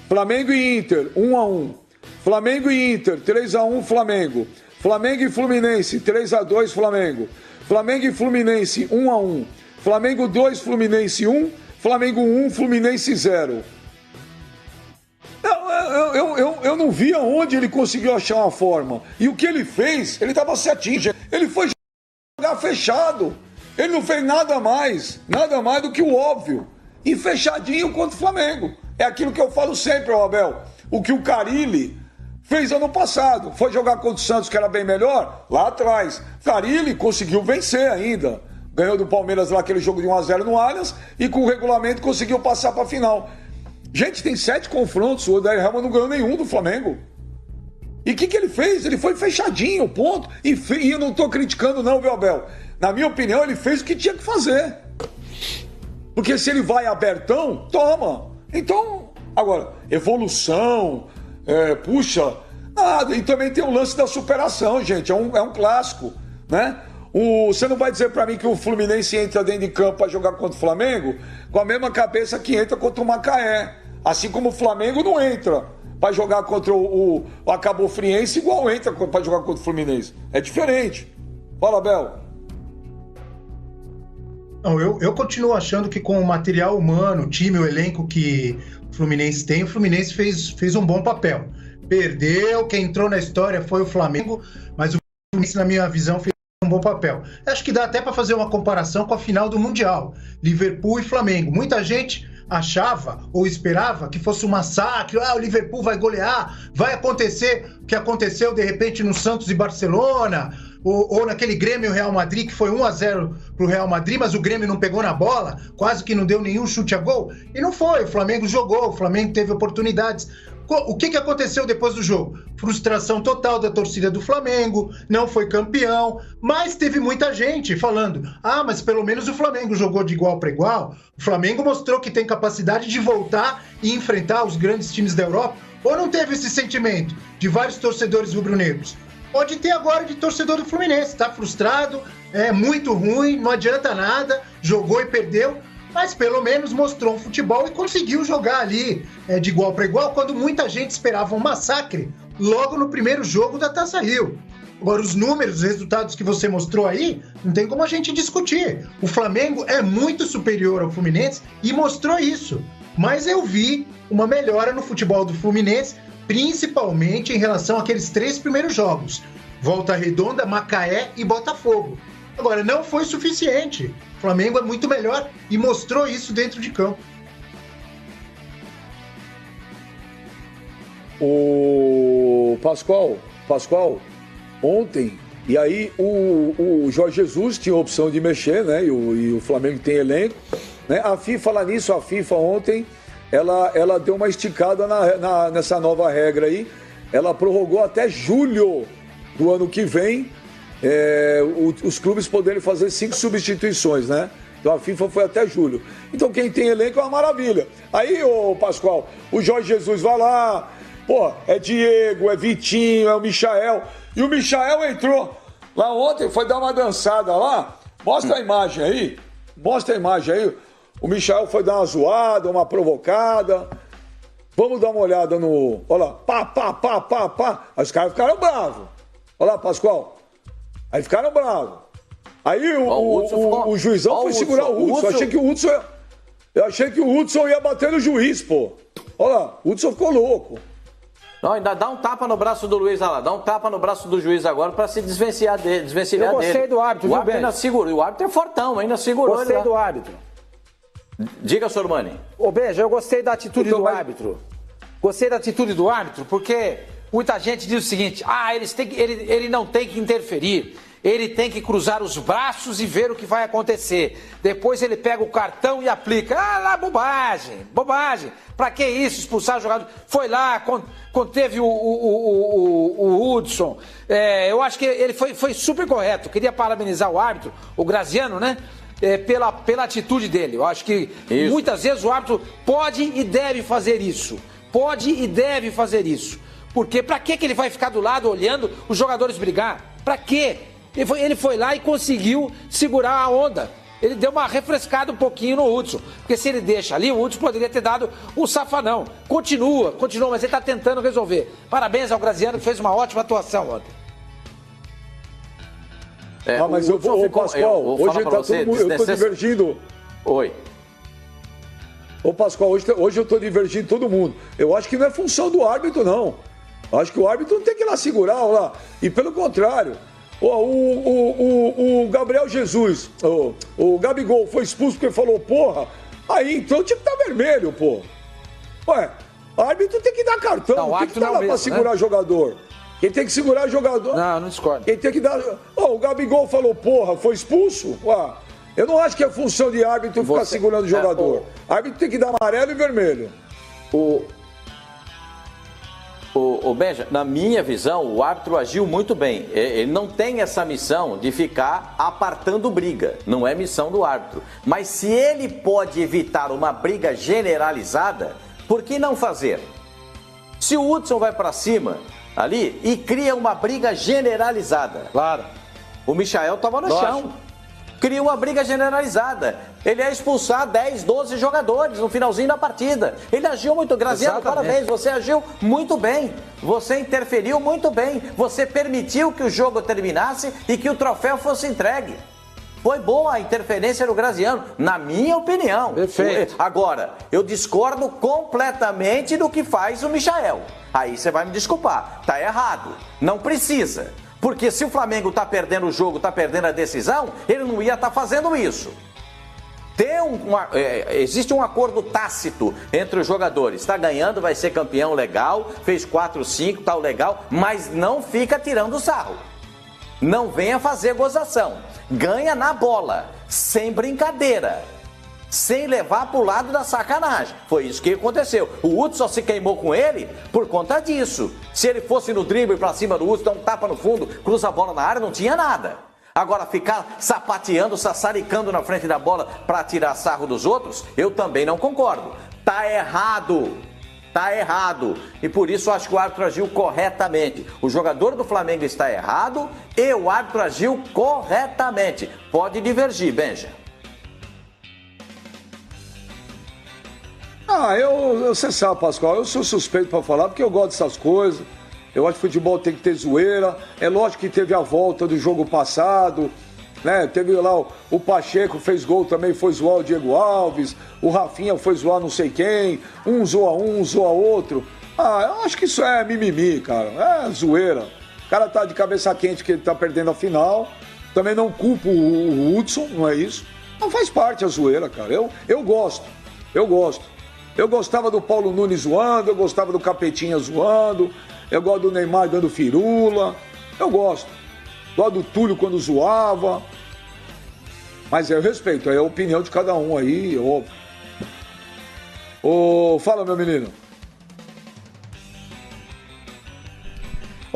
Flamengo e Inter, 1-1. Flamengo e Inter, 3-1 Flamengo. Flamengo e Fluminense, 3-2 Flamengo. Flamengo e Fluminense, 1-1. Flamengo 2, Fluminense 1. Flamengo 1, Fluminense 0. Eu não vi aonde ele conseguiu achar uma forma. E o que ele fez, ele estava certinho. Ele foi jogar fechado. Ele não fez nada mais do que o óbvio. E fechadinho contra o Flamengo. É aquilo que eu falo sempre, Abel. O que o Carille fez ano passado. Foi jogar contra o Santos, que era bem melhor, lá atrás. Carille conseguiu vencer ainda. Ganhou do Palmeiras lá aquele jogo de 1-0 no Allianz e com o regulamento conseguiu passar para a final. Gente, tem 7 confrontos, o Odair Helman não ganhou nenhum do Flamengo. E o que ele fez? Ele foi fechadinho, ponto. E eu não estou criticando não, viu, Abel? Na minha opinião, ele fez o que tinha que fazer. Porque se ele vai abertão, toma. Então, agora, evolução, puxa, nada. E também tem o lance da superação, gente. É um clássico, né? Você não vai dizer pra mim que o Fluminense entra dentro de campo para jogar contra o Flamengo com a mesma cabeça que entra contra o Macaé. Assim como o Flamengo não entra para jogar contra o Cabo Friense igual entra para jogar contra o Fluminense. É diferente. Fala, Abel. Não, eu continuo achando que com o material humano, o time, o elenco que o Fluminense tem, o Fluminense fez um bom papel. Perdeu, quem entrou na história foi o Flamengo, mas o Fluminense, na minha visão, fez um bom papel. Acho que dá até para fazer uma comparação com a final do Mundial, Liverpool e Flamengo. Muita gente achava ou esperava que fosse um massacre, o Liverpool vai golear, vai acontecer o que aconteceu de repente no Santos e Barcelona, ou naquele Grêmio e Real Madrid, que foi 1-0 pro Real Madrid, mas o Grêmio não pegou na bola, quase que não deu nenhum chute a gol, e não foi, o Flamengo jogou, o Flamengo teve oportunidades. O que aconteceu depois do jogo? Frustração total da torcida do Flamengo, não foi campeão, mas teve muita gente falando, mas pelo menos o Flamengo jogou de igual para igual, o Flamengo mostrou que tem capacidade de voltar e enfrentar os grandes times da Europa, ou não teve esse sentimento de vários torcedores rubro-negros? Pode ter agora de torcedor do Fluminense, tá frustrado, é muito ruim, não adianta nada, jogou e perdeu, mas pelo menos mostrou um futebol e conseguiu jogar ali de igual para igual, quando muita gente esperava um massacre logo no primeiro jogo da Taça Rio. Agora, os números, os resultados que você mostrou aí, não tem como a gente discutir. O Flamengo é muito superior ao Fluminense e mostrou isso, mas eu vi uma melhora no futebol do Fluminense, principalmente em relação àqueles 3 primeiros jogos, Volta Redonda, Macaé e Botafogo. Agora, não foi suficiente. O Flamengo é muito melhor e mostrou isso dentro de campo. O Pascoal, ontem, e aí o Jorge Jesus tinha a opção de mexer, né? E o Flamengo tem elenco, né? A FIFA ontem, ela deu uma esticada nessa nova regra aí. Ela prorrogou até julho do ano que vem os clubes poderem fazer 5 substituições, né? Então a FIFA foi até julho. Então quem tem elenco é uma maravilha. Aí, Pascoal, o Jorge Jesus vai lá, é Diego, é Vitinho, é o Michael. E o Michael entrou lá ontem, foi dar uma dançada lá. Mostra a imagem aí. O Michael foi dar uma zoada, uma provocada. Vamos dar uma olhada no... Olha lá, pá. Aí os caras ficaram bravos. Olha lá, Pascoal. Aí ficaram bravos. Aí o juizão foi segurar o Hudson. Eu achei que o Hudson ia bater no juiz, pô. Olha lá, o Hudson ficou louco. Não, ainda dá um tapa no braço do Luiz, olha lá. Dá um tapa no braço do juiz agora pra se desvencilhar dele. Eu gostei do árbitro, o árbitro ainda segurou. O árbitro é fortão, ainda segurou. Gostei do árbitro. Diga, Sormani. Beja, eu gostei da atitude do árbitro. Gostei da atitude do árbitro, porque muita gente diz o seguinte, ele não tem que interferir, ele tem que cruzar os braços e ver o que vai acontecer. Depois ele pega o cartão e aplica. Bobagem. Pra que isso, expulsar o jogador? Foi lá, conteve o Hudson. Eu acho que ele foi super correto. Queria parabenizar o árbitro, o Graziano, né? Pela atitude dele. Eu acho que muitas vezes o árbitro pode e deve fazer isso. Pode e deve fazer isso. Porque pra que ele vai ficar do lado olhando os jogadores brigar? Pra quê? Ele foi lá e conseguiu segurar a onda. Ele deu uma refrescada um pouquinho no Hudson. Porque se ele deixa ali, o Hudson poderia ter dado um safanão. Continua, mas ele tá tentando resolver. Parabéns ao Graziano, que fez uma ótima atuação ontem. Mas Pascoal, hoje tá todo mundo, eu tô divergindo. Oi. Ô Pascoal, hoje eu tô divergindo todo mundo. Eu acho que não é função do árbitro, não. Eu acho que o árbitro não tem que ir lá segurar lá. E pelo contrário, o Gabriel Jesus, o Gabigol foi expulso porque falou, porra, aí então o time tá vermelho, pô. Ué, o árbitro tem que dar cartão, não tem que dar lá pra segurar jogador. Quem tem que segurar jogador... Não discordo. Quem tem que dar... o Gabigol falou, porra, foi expulso? Ué, eu não acho que é função de árbitro ficar segurando o jogador. Árbitro tem que dar amarelo e vermelho. Benja, na minha visão, o árbitro agiu muito bem. Ele não tem essa missão de ficar apartando briga. Não é missão do árbitro. Mas se ele pode evitar uma briga generalizada, por que não fazer? Se o Hudson vai para cima ali e cria uma briga generalizada. Claro. O Michael estava no chão. Cria uma briga generalizada. Ele ia expulsar 10, 12 jogadores no finalzinho da partida. Ele agiu muito. Graziano, parabéns, você agiu muito bem. Você interferiu muito bem. Você permitiu que o jogo terminasse e que o troféu fosse entregue. Foi boa a interferência do Graziano, na minha opinião. Perfeito. Agora, eu discordo completamente do que faz o Michael. Aí você vai me desculpar. Tá errado. Não precisa. Porque se o Flamengo tá perdendo o jogo, tá perdendo a decisão, ele não ia estar fazendo isso. Existe um acordo tácito entre os jogadores. Está ganhando, vai ser campeão, legal. Fez 4, 5, tal, legal. Mas não fica tirando sarro. Não venha fazer gozação. Ganha na bola, sem brincadeira. Sem levar pro lado da sacanagem. Foi isso que aconteceu. O Hudson só se queimou com ele por conta disso. Se ele fosse no drible pra cima do Hudson, dar um tapa no fundo, cruza a bola na área, não tinha nada. Agora, ficar sapateando, sassaricando na frente da bola pra tirar sarro dos outros, eu também não concordo. Tá errado. Tá errado. E por isso eu acho que o árbitro agiu corretamente. O jogador do Flamengo está errado e o árbitro agiu corretamente. Pode divergir, Benja. Você sabe, Pascoal, eu sou suspeito para falar porque eu gosto dessas coisas. Eu acho que futebol tem que ter zoeira. É lógico que teve a volta do jogo passado, né? Teve lá o Pacheco fez gol também, foi zoar o Diego Alves. O Rafinha foi zoar não sei quem. Um zoa outro. Eu acho que isso é mimimi, cara. É zoeira. O cara tá de cabeça quente que ele tá perdendo a final. Também não culpo o Hudson, não é isso. Não faz parte a zoeira, cara. Eu gosto. Eu gostava do Paulo Nunes zoando, eu gostava do Capetinha zoando, eu gosto do Neymar dando firula, eu gosto. Gosto do Túlio quando zoava. Mas eu respeito, é a opinião de cada um aí, óbvio. Fala, meu menino.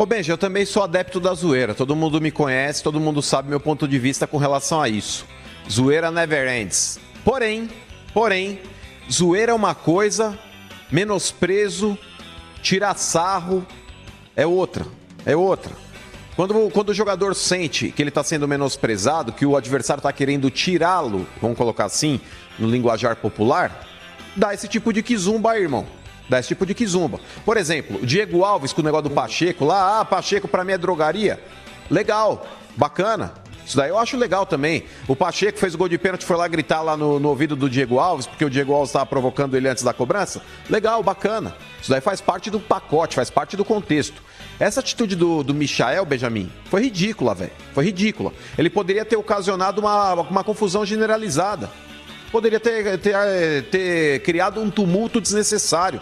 Benja, eu também sou adepto da zoeira. Todo mundo me conhece, todo mundo sabe meu ponto de vista com relação a isso. Zoeira never ends. Porém, zoeira é uma coisa, menosprezo, tirar sarro é outra. Quando o jogador sente que ele está sendo menosprezado, que o adversário está querendo tirá-lo, vamos colocar assim, no linguajar popular, dá esse tipo de quizumba aí, irmão. Dá esse tipo de quizumba. Por exemplo, o Diego Alves com o negócio do Pacheco lá, Pacheco pra mim é drogaria. Legal, bacana. Isso daí eu acho legal também. O Pacheco fez o gol de pênalti, foi lá gritar lá no ouvido do Diego Alves, porque o Diego Alves estava provocando ele antes da cobrança. Legal, bacana. Isso daí faz parte do pacote, faz parte do contexto. Essa atitude do Michael, Benjamin, foi ridícula, velho. Foi ridícula. Ele poderia ter ocasionado uma confusão generalizada. Poderia ter criado um tumulto desnecessário.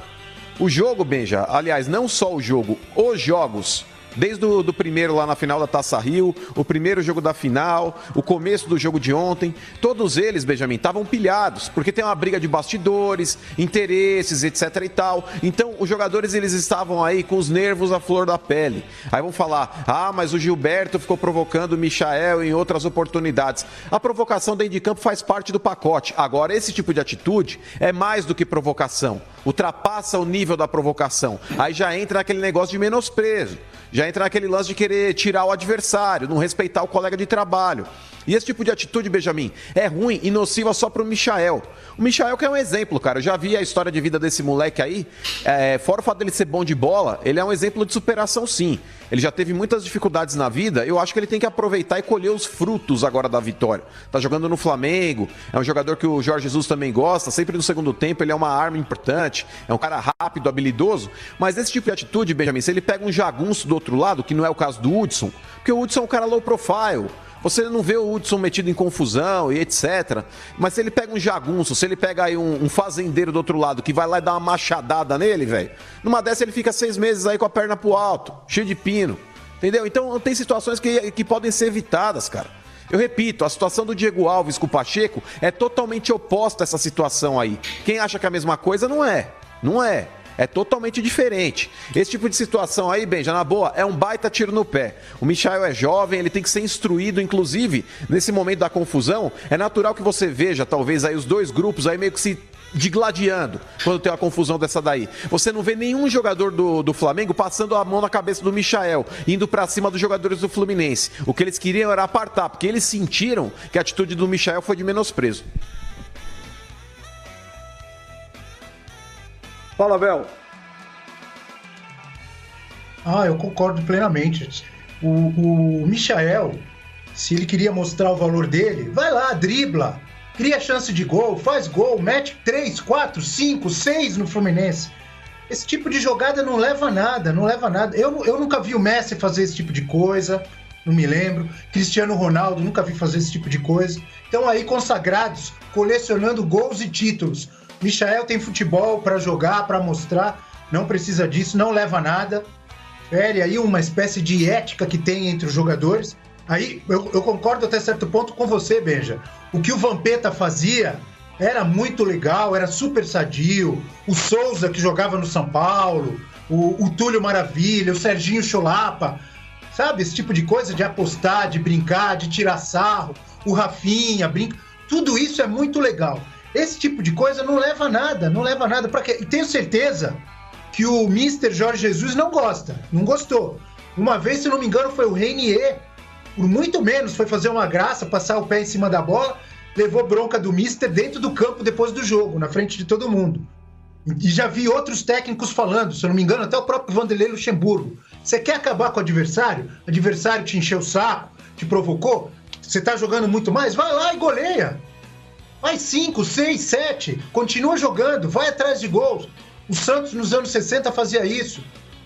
O jogo, Benja, aliás, não só o jogo, os jogos Desde o primeiro lá na final da Taça Rio, o primeiro jogo da final, o começo do jogo de ontem, todos eles, Benjamin, estavam pilhados, porque tem uma briga de bastidores, interesses, etc e tal. Então, os jogadores, eles estavam aí com os nervos à flor da pele. Aí vão falar, mas o Gilberto ficou provocando o Michael em outras oportunidades. A provocação dentro de campo faz parte do pacote. Agora, esse tipo de atitude é mais do que provocação. Ultrapassa o nível da provocação. Aí já entra naquele negócio de menosprezo. Já entra naquele lance de querer tirar o adversário, não respeitar o colega de trabalho. E esse tipo de atitude, Benjamin, é ruim e nociva só pro Michael. O Michael que é um exemplo, cara. Eu já vi a história de vida desse moleque aí. Fora o fato dele ser bom de bola, ele é um exemplo de superação, sim. Ele já teve muitas dificuldades na vida. Eu acho que ele tem que aproveitar e colher os frutos agora da vitória. Tá jogando no Flamengo, é um jogador que o Jorge Jesus também gosta. Sempre no segundo tempo ele é uma arma importante. É um cara rápido, habilidoso. Mas esse tipo de atitude, Benjamin, se ele pega um jagunço do outro lado, que não é o caso do Hudson, porque o Hudson é um cara low profile. Você não vê o Hudson metido em confusão e etc. Mas se ele pega um jagunço, se ele pega aí um fazendeiro do outro lado que vai lá e dá uma machadada nele, velho, numa dessa ele fica 6 meses aí com a perna pro alto, cheio de pino. Entendeu? Então tem situações que podem ser evitadas, cara. Eu repito, a situação do Diego Alves com o Pacheco é totalmente oposta a essa situação aí. Quem acha que é a mesma coisa não é. Não é. É totalmente diferente. Esse tipo de situação aí, Benja, na boa, é um baita tiro no pé. O Michael é jovem, ele tem que ser instruído, inclusive, nesse momento da confusão. É natural que você veja, talvez, aí os dois grupos aí meio que se digladiando quando tem uma confusão dessa daí. Você não vê nenhum jogador do Flamengo passando a mão na cabeça do Michael, indo pra cima dos jogadores do Fluminense. O que eles queriam era apartar, porque eles sentiram que a atitude do Michael foi de menosprezo. Fala, Bel. Eu concordo plenamente. O Michael, se ele queria mostrar o valor dele, vai lá, dribla, cria chance de gol, faz gol, mete 3, 4, 5, 6 no Fluminense. Esse tipo de jogada não leva a nada, não leva a nada. Eu nunca vi o Messi fazer esse tipo de coisa, não me lembro. Cristiano Ronaldo, nunca vi fazer esse tipo de coisa. Então aí consagrados, colecionando gols e títulos. Michael tem futebol para jogar, para mostrar, não precisa disso, não leva a nada. Fere aí uma espécie de ética que tem entre os jogadores. Aí eu concordo até certo ponto com você, Benja. O que o Vampeta fazia era muito legal, era super sadio. O Souza, que jogava no São Paulo, o Túlio Maravilha, o Serginho Chulapa, sabe? Esse tipo de coisa de apostar, de brincar, de tirar sarro. O Rafinha, brinca. Tudo isso é muito legal. Esse tipo de coisa não leva a nada, não leva a nada. Pra quê? E tenho certeza que o Mr. Jorge Jesus não gostou. Uma vez, se não me engano, foi o Reinier, por muito menos, foi fazer uma graça, passar o pé em cima da bola, levou bronca do Mister dentro do campo depois do jogo, na frente de todo mundo. E já vi outros técnicos falando, se eu não me engano, até o próprio Vanderlei Luxemburgo. Você quer acabar com o adversário? O adversário te encheu o saco, te provocou? Você tá jogando muito mais? Vai lá e goleia. Vai 5, 6, 7, continua jogando, vai atrás de gols. O Santos nos anos 60 fazia isso.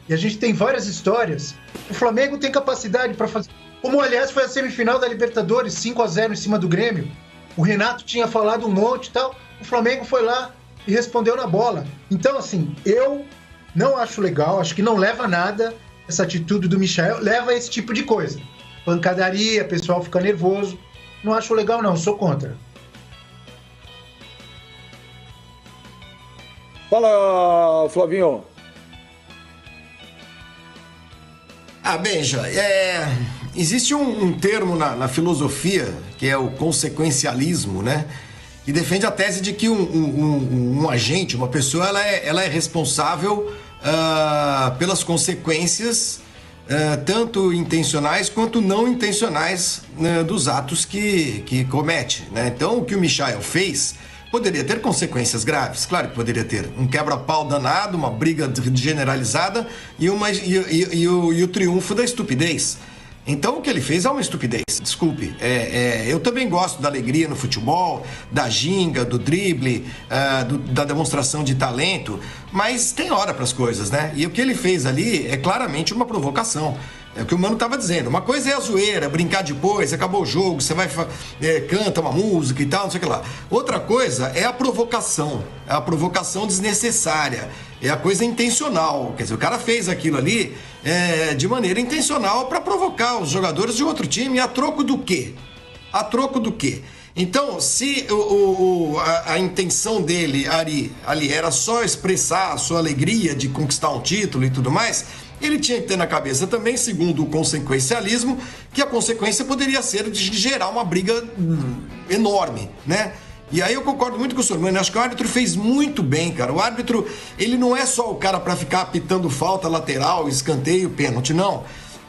E a gente tem várias histórias. O Flamengo tem capacidade para fazer. Como, aliás, foi a semifinal da Libertadores, 5-0 em cima do Grêmio. O Renato tinha falado um monte e tal. O Flamengo foi lá e respondeu na bola. Então, assim, eu não acho legal, acho que não leva a nada essa atitude do Michael. Leva a esse tipo de coisa. Pancadaria, pessoal fica nervoso. Não acho legal, não, sou contra. Fala, Flavinho. Benja, existe um termo na filosofia, que é o consequencialismo, né? Que defende a tese de que um agente, uma pessoa, ela é responsável pelas consequências, tanto intencionais quanto não intencionais, dos atos que comete, né? Então, o que o Michael fez poderia ter consequências graves, claro que poderia ter. Um quebra-pau danado, uma briga generalizada e o triunfo da estupidez. Então o que ele fez é uma estupidez, desculpe. Eu também gosto da alegria no futebol, da ginga, do drible, da demonstração de talento, mas tem hora para as coisas, né? E o que ele fez ali é claramente uma provocação. É o que o Mano estava dizendo. Uma coisa é a zoeira, brincar depois, acabou o jogo, você vai canta uma música e tal, não sei o que lá. Outra coisa é a provocação desnecessária. É a coisa intencional. Quer dizer, o cara fez aquilo ali de maneira intencional para provocar os jogadores de outro time. A troco do quê? A troco do quê? Então, se a intenção dele ali era só expressar a sua alegria de conquistar um título e tudo mais, ele tinha que ter na cabeça também, segundo o consequencialismo, que a consequência poderia ser de gerar uma briga enorme, né? E aí eu concordo muito com o Sormani, acho que o árbitro fez muito bem, cara. O árbitro, ele não é só o cara para ficar apitando falta lateral, escanteio, pênalti, não.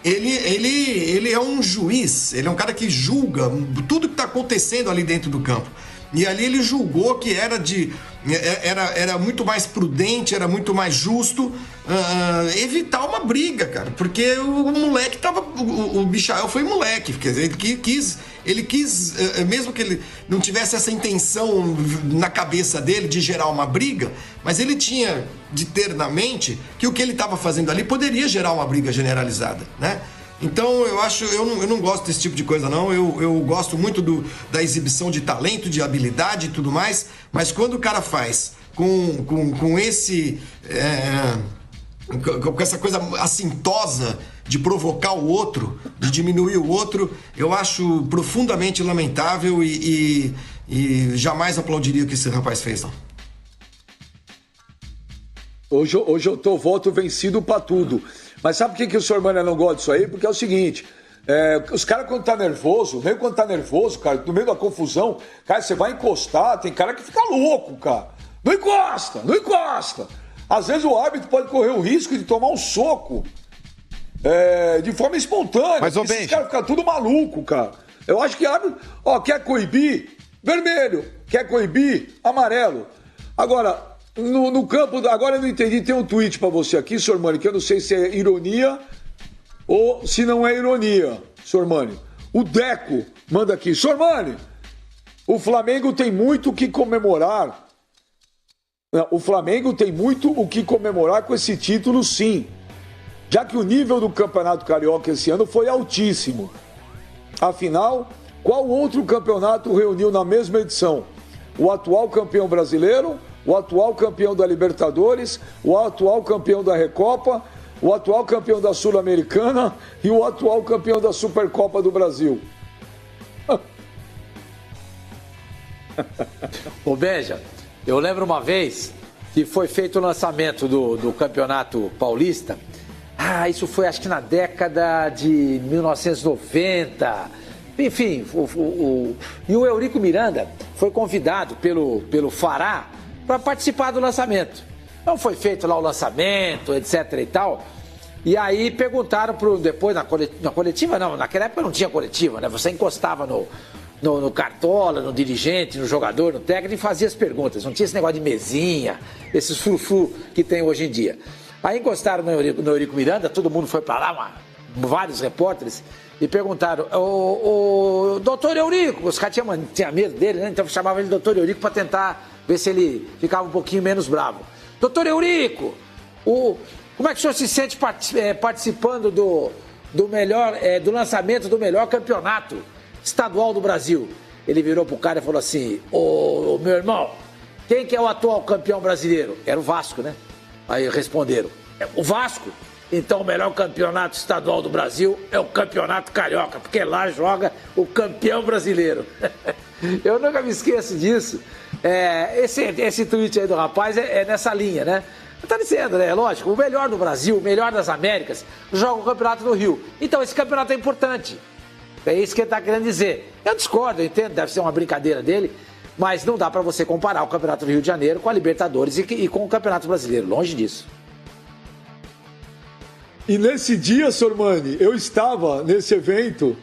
Ele é um juiz, ele é um cara que julga tudo que está acontecendo ali dentro do campo. E ali ele julgou que era muito mais prudente, era muito mais justo evitar uma briga, cara. Porque o moleque tava... O Michael foi moleque, quer dizer, ele quis, mesmo que ele não tivesse essa intenção na cabeça dele de gerar uma briga, mas ele tinha de ter na mente que o que ele estava fazendo ali poderia gerar uma briga generalizada, né? Então eu não gosto desse tipo de coisa não, eu gosto muito da exibição de talento, de habilidade e tudo mais, mas quando o cara faz com essa coisa assintosa de provocar o outro, de diminuir o outro, eu acho profundamente lamentável e jamais aplaudiria o que esse rapaz fez, não. Hoje eu tô voto vencido pra tudo. Mas sabe por que o Sormani não gosta disso aí? Porque é o seguinte, os caras quando tá nervoso, nem quando tá nervoso, cara, no meio da confusão, cara, você vai encostar, tem cara que fica louco, cara. Não encosta, não encosta. Às vezes o árbitro pode correr o risco de tomar um soco de forma espontânea. Mas, esses caras ficam tudo maluco, cara. Eu acho que árbitro, quer coibir, vermelho. Quer coibir, amarelo. Agora... No campo, agora eu não entendi, tem um tweet pra você aqui, Sormani, que eu não sei se é ironia ou se não é ironia, Sormani. O Deco manda aqui, Sormani, o Flamengo tem muito o que comemorar. O Flamengo tem muito o que comemorar com esse título, sim. Já que o nível do Campeonato Carioca esse ano foi altíssimo. Afinal, qual outro campeonato reuniu na mesma edição o atual campeão brasileiro, o atual campeão da Libertadores, o atual campeão da Recopa, o atual campeão da Sul-Americana e o atual campeão da Supercopa do Brasil? Ô Benja, eu lembro uma vez que foi feito o lançamento do Campeonato Paulista. Isso foi acho que na década de 1990. Enfim, e o Eurico Miranda foi convidado pelo Fará para participar do lançamento. Então foi feito lá o lançamento, etc e tal. E aí perguntaram depois na coletiva, não, naquela época não tinha coletiva, né? Você encostava no cartola, no dirigente, no jogador, no técnico e fazia as perguntas. Não tinha esse negócio de mesinha, esses frufru que tem hoje em dia. Aí encostaram no Eurico Miranda, todo mundo foi para lá, vários repórteres, e perguntaram, o doutor Eurico, os caras tinham medo dele, né? Então chamavam ele de doutor Eurico para tentar ver se ele ficava um pouquinho menos bravo. Doutor Eurico, como é que o senhor se sente participando do lançamento do melhor campeonato estadual do Brasil? Ele virou pro cara e falou assim, ô meu irmão, quem que é o atual campeão brasileiro? Era o Vasco, né? Aí responderam, o Vasco? Então o melhor campeonato estadual do Brasil é o campeonato carioca, porque lá joga o campeão brasileiro. Eu nunca me esqueço disso. Esse tweet aí do rapaz é nessa linha, né? Tá dizendo, né? Lógico, o melhor do Brasil, o melhor das Américas, joga o campeonato do Rio. Então esse campeonato é importante. É isso que ele tá querendo dizer. Eu discordo, eu entendo, deve ser uma brincadeira dele, mas não dá para você comparar o campeonato do Rio de Janeiro com a Libertadores e com o campeonato brasileiro, longe disso. E nesse dia, Sormani, eu estava nesse evento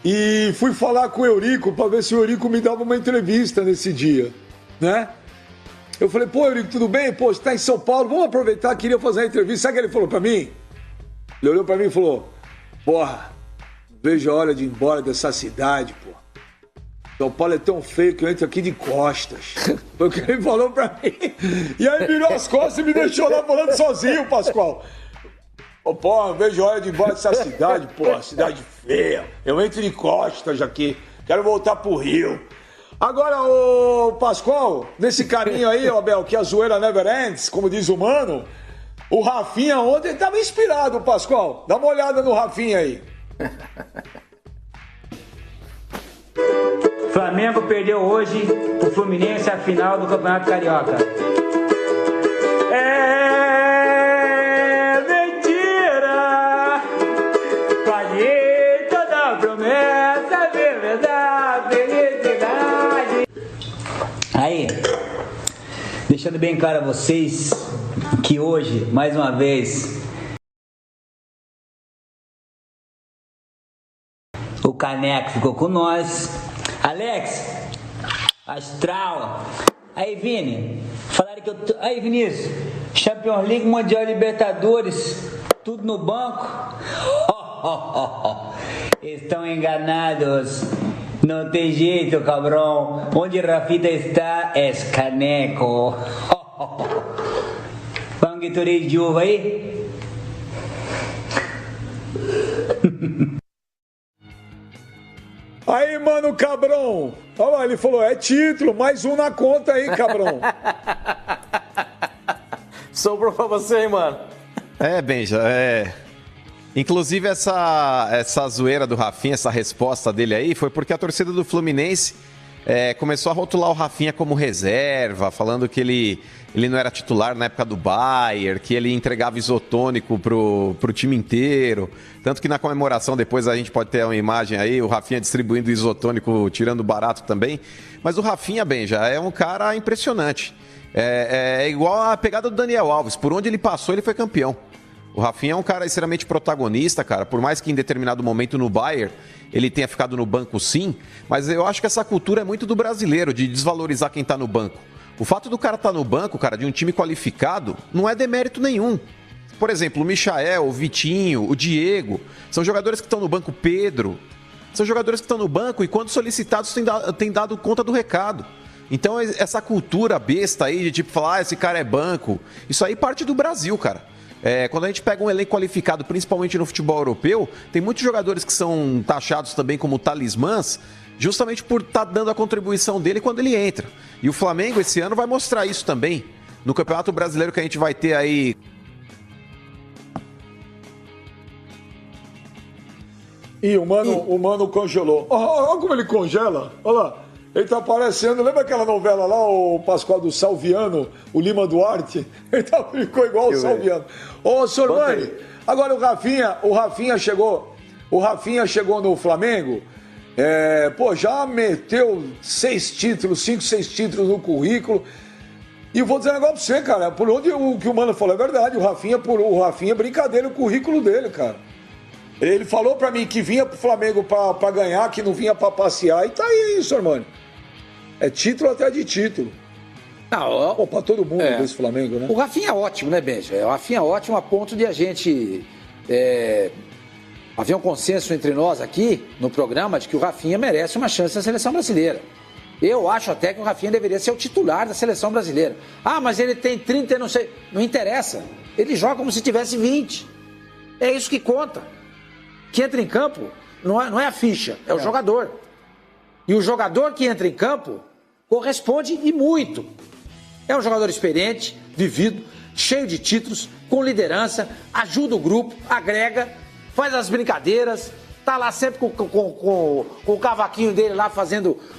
e fui falar com o Eurico para ver se o Eurico me dava uma entrevista nesse dia, né? Eu falei, pô, Eurico, tudo bem? Pô, você tá em São Paulo, vamos aproveitar, queria fazer uma entrevista. Sabe o que ele falou para mim? Ele olhou para mim e falou, porra, vejo a hora de ir embora dessa cidade, pô. São Paulo é tão feio que eu entro aqui de costas. Foi o que ele falou para mim. E aí virou as costas e me deixou lá falando sozinho, Pascoal. Pô, vejo a hora de ir embora dessa cidade, pô, cidade feia. Eu entro de costas aqui, quero voltar pro Rio. Agora, ô Pascoal, nesse caminho aí, ó, Bel, que a zoeira never ends, como diz o Mano, o Rafinha ontem estava inspirado, Pascoal. Dá uma olhada no Rafinha aí. Flamengo perdeu hoje o Fluminense a final do Campeonato Carioca. É mentira! Falhei toda promessa, verdade, felicidade. Aí, deixando bem claro a vocês que hoje, mais uma vez, o Caneco ficou com nós. Alex, Astral. Aí, Vini, falaram que eu tô... Aí, Vinícius, Champions League, Mundial, Libertadores, tudo no banco. Estão enganados. Não tem jeito, cabrão. Onde Rafita está, é Caneco. Vamos que torei de uva aí? Aí, mano, Cabrão. Olha lá, ele falou, é título, mais um na conta aí, Cabrão. Sobrou pra você, hein, mano? Benja, Inclusive, essa zoeira do Rafinha, essa resposta dele aí, foi porque a torcida do Fluminense começou a rotular o Rafinha como reserva, falando que ele não era titular na época do Bayern, que ele entregava isotônico pro time inteiro. Tanto que na comemoração, depois a gente pode ter uma imagem aí, o Rafinha distribuindo isotônico, tirando barato também. Mas o Rafinha, Benja, é um cara impressionante. É igual a pegada do Daniel Alves, por onde ele passou, ele foi campeão. O Rafinha é um cara extremamente protagonista, cara, por mais que em determinado momento no Bayern ele tenha ficado no banco sim, mas eu acho que essa cultura é muito do brasileiro, de desvalorizar quem tá no banco. O fato do cara estar no banco, cara, de um time qualificado, não é demérito nenhum. Por exemplo, o Michael, o Vitinho, o Diego, são jogadores que estão no banco, Pedro, são jogadores que estão no banco e quando solicitados têm dado conta do recado. Então essa cultura besta aí de tipo falar, esse cara é banco, isso aí parte do Brasil, cara. Quando a gente pega um elenco qualificado, principalmente no futebol europeu, tem muitos jogadores que são taxados também como talismãs, justamente por estar dando a contribuição dele quando ele entra. E o Flamengo esse ano vai mostrar isso também. No Campeonato Brasileiro que a gente vai ter aí... Ih, o mano congelou. Olha como ele congela. Olha lá. Ele tá parecendo, lembra aquela novela lá, o Pascoal do Salviano, o Lima Duarte? Ele ficou igual o Salviano. Ô, Sormani, agora o Rafinha chegou no Flamengo, já meteu 6 títulos, 5, 6 títulos no currículo. E vou dizer um negócio pra você, cara, por onde o que o Mano falou é verdade, o Rafinha é brincadeira o currículo dele, cara. Ele falou pra mim que vinha pro Flamengo pra ganhar, que não vinha pra passear, e tá aí, Sormani. É título até de título. Não, pra todo mundo desse Flamengo, né? O Rafinha é ótimo, né, Benja? O Rafinha é ótimo a ponto de a gente... Havia um consenso entre nós aqui, no programa, de que o Rafinha merece uma chance na seleção brasileira. Eu acho até que o Rafinha deveria ser o titular da seleção brasileira. Ah, mas ele tem 30, não sei... Não interessa. Ele joga como se tivesse 20. É isso que conta. Que entra em campo não é a ficha, é o jogador. E o jogador que entra em campo corresponde e muito. É um jogador experiente, vivido, cheio de títulos, com liderança, ajuda o grupo, agrega, faz as brincadeiras, tá lá sempre com o cavaquinho dele lá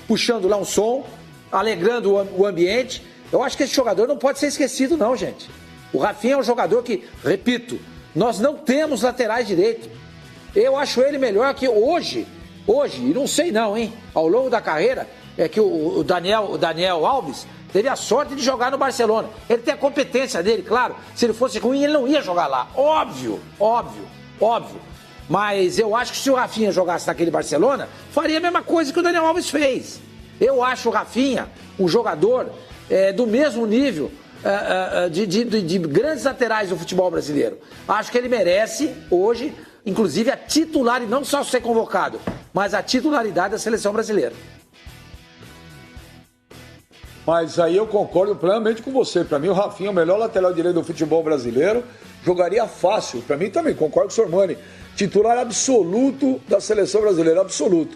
puxando lá um som, alegrando o ambiente. Eu acho que esse jogador não pode ser esquecido não, gente. O Rafinha é um jogador que, repito, nós não temos laterais direito. Eu acho ele melhor que hoje, e não sei não, hein? Ao longo da carreira, é que o Daniel Alves teve a sorte de jogar no Barcelona. Ele tem a competência dele, claro. Se ele fosse ruim, ele não ia jogar lá. Óbvio. Mas eu acho que se o Rafinha jogasse naquele Barcelona, faria a mesma coisa que o Daniel Alves fez. Eu acho o Rafinha um jogador do mesmo nível de grandes laterais do futebol brasileiro. Acho que ele merece hoje... Inclusive a titularidade, não só ser convocado, mas a titularidade da seleção brasileira. Mas aí eu concordo plenamente com você. Para mim, o Rafinha é o melhor lateral direito do futebol brasileiro. Jogaria fácil. Para mim também, concordo com o Sormani. Titular absoluto da seleção brasileira, absoluto.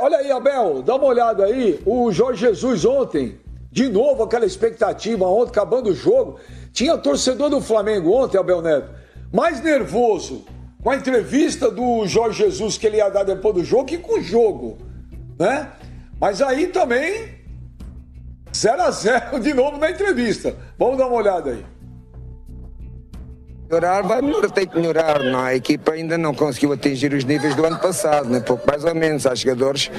Olha aí, Abel, dá uma olhada aí. O Jorge Jesus ontem, de novo aquela expectativa ontem, acabando o jogo. Tinha torcedor do Flamengo ontem, Abel Neto, mais nervoso com a entrevista do Jorge Jesus que ele ia dar depois do jogo que com o jogo, né? Mas aí também 0-0 de novo na entrevista. Vamos dar uma olhada aí. Melhorar, vai melhorar, tem que melhorar, não? A equipa ainda não conseguiu atingir os níveis do ano passado, né? Pouco mais ou menos. Há jogadores.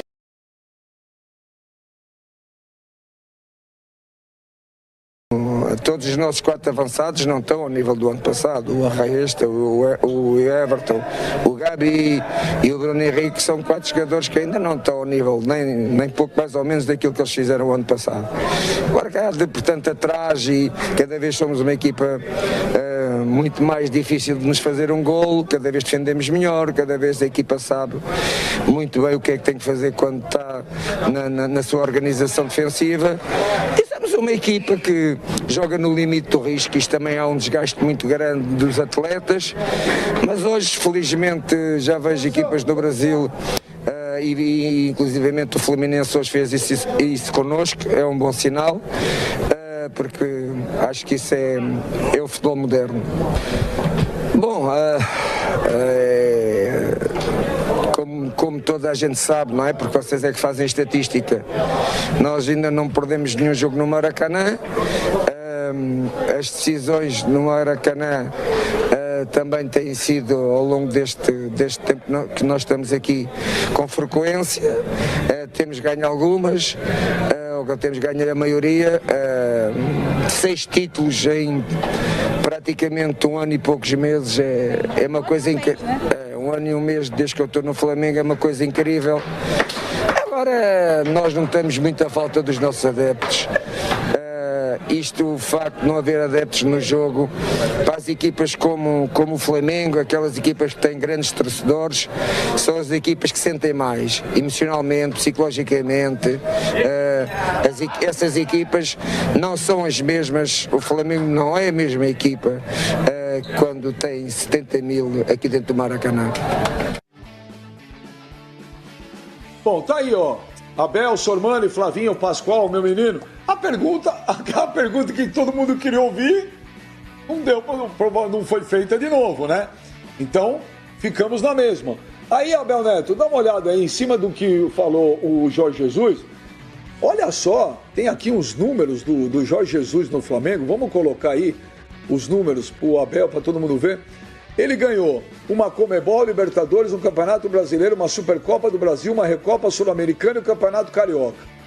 Todos os nossos 4 avançados não estão ao nível do ano passado. O Arraesta, o Everton, o Gabi e o Bruno Henrique são 4 jogadores que ainda não estão ao nível, nem pouco mais ou menos daquilo que eles fizeram o ano passado. Agora cá, portanto, atrás, e cada vez somos uma equipa muito mais difícil de nos fazer um golo, cada vez defendemos melhor, cada vez a equipa sabe muito bem o que é que tem que fazer quando está na sua organização defensiva. E somos uma equipa que joga no limite do risco. Isto também há um desgaste muito grande dos atletas, mas hoje felizmente já vejo equipas do Brasil e inclusivamente o Fluminense hoje fez isso connosco, é um bom sinal, porque acho que isso é o futebol moderno. Bom, como toda a gente sabe, não é? Porque vocês é que fazem estatística, nós ainda não perdemos nenhum jogo no Maracanã. As decisões no Maracanã também têm sido ao longo deste tempo que nós estamos aqui com frequência. Temos ganho algumas, temos ganho a maioria. 6 títulos em praticamente 1 ano e poucos meses é uma coisa incrível. 1 ano e 1 mês desde que eu estou no Flamengo é uma coisa incrível. Agora nós não temos muita falta dos nossos adeptos. O facto de não haver adeptos no jogo, para as equipas como o Flamengo, aquelas equipas que têm grandes torcedores, são as equipas que sentem mais, emocionalmente, psicologicamente. Essas equipas não são as mesmas, o Flamengo não é a mesma equipa quando tem 70 mil aqui dentro do Maracanã. Bom, tá aí, ó. Abel, Sormani, Flavinho, Pascoal, meu menino. Aquela pergunta que todo mundo queria ouvir, não foi feita de novo, né? Então, ficamos na mesma. Aí, Abel Neto, dá uma olhada aí em cima do que falou o Jorge Jesus. Olha só, tem aqui uns números do Jorge Jesus no Flamengo. Vamos colocar aí os números pro Abel, para todo mundo ver. Ele ganhou uma Comebol, Libertadores, um Campeonato Brasileiro, uma Supercopa do Brasil, uma Recopa Sul-Americana e um Campeonato Carioca.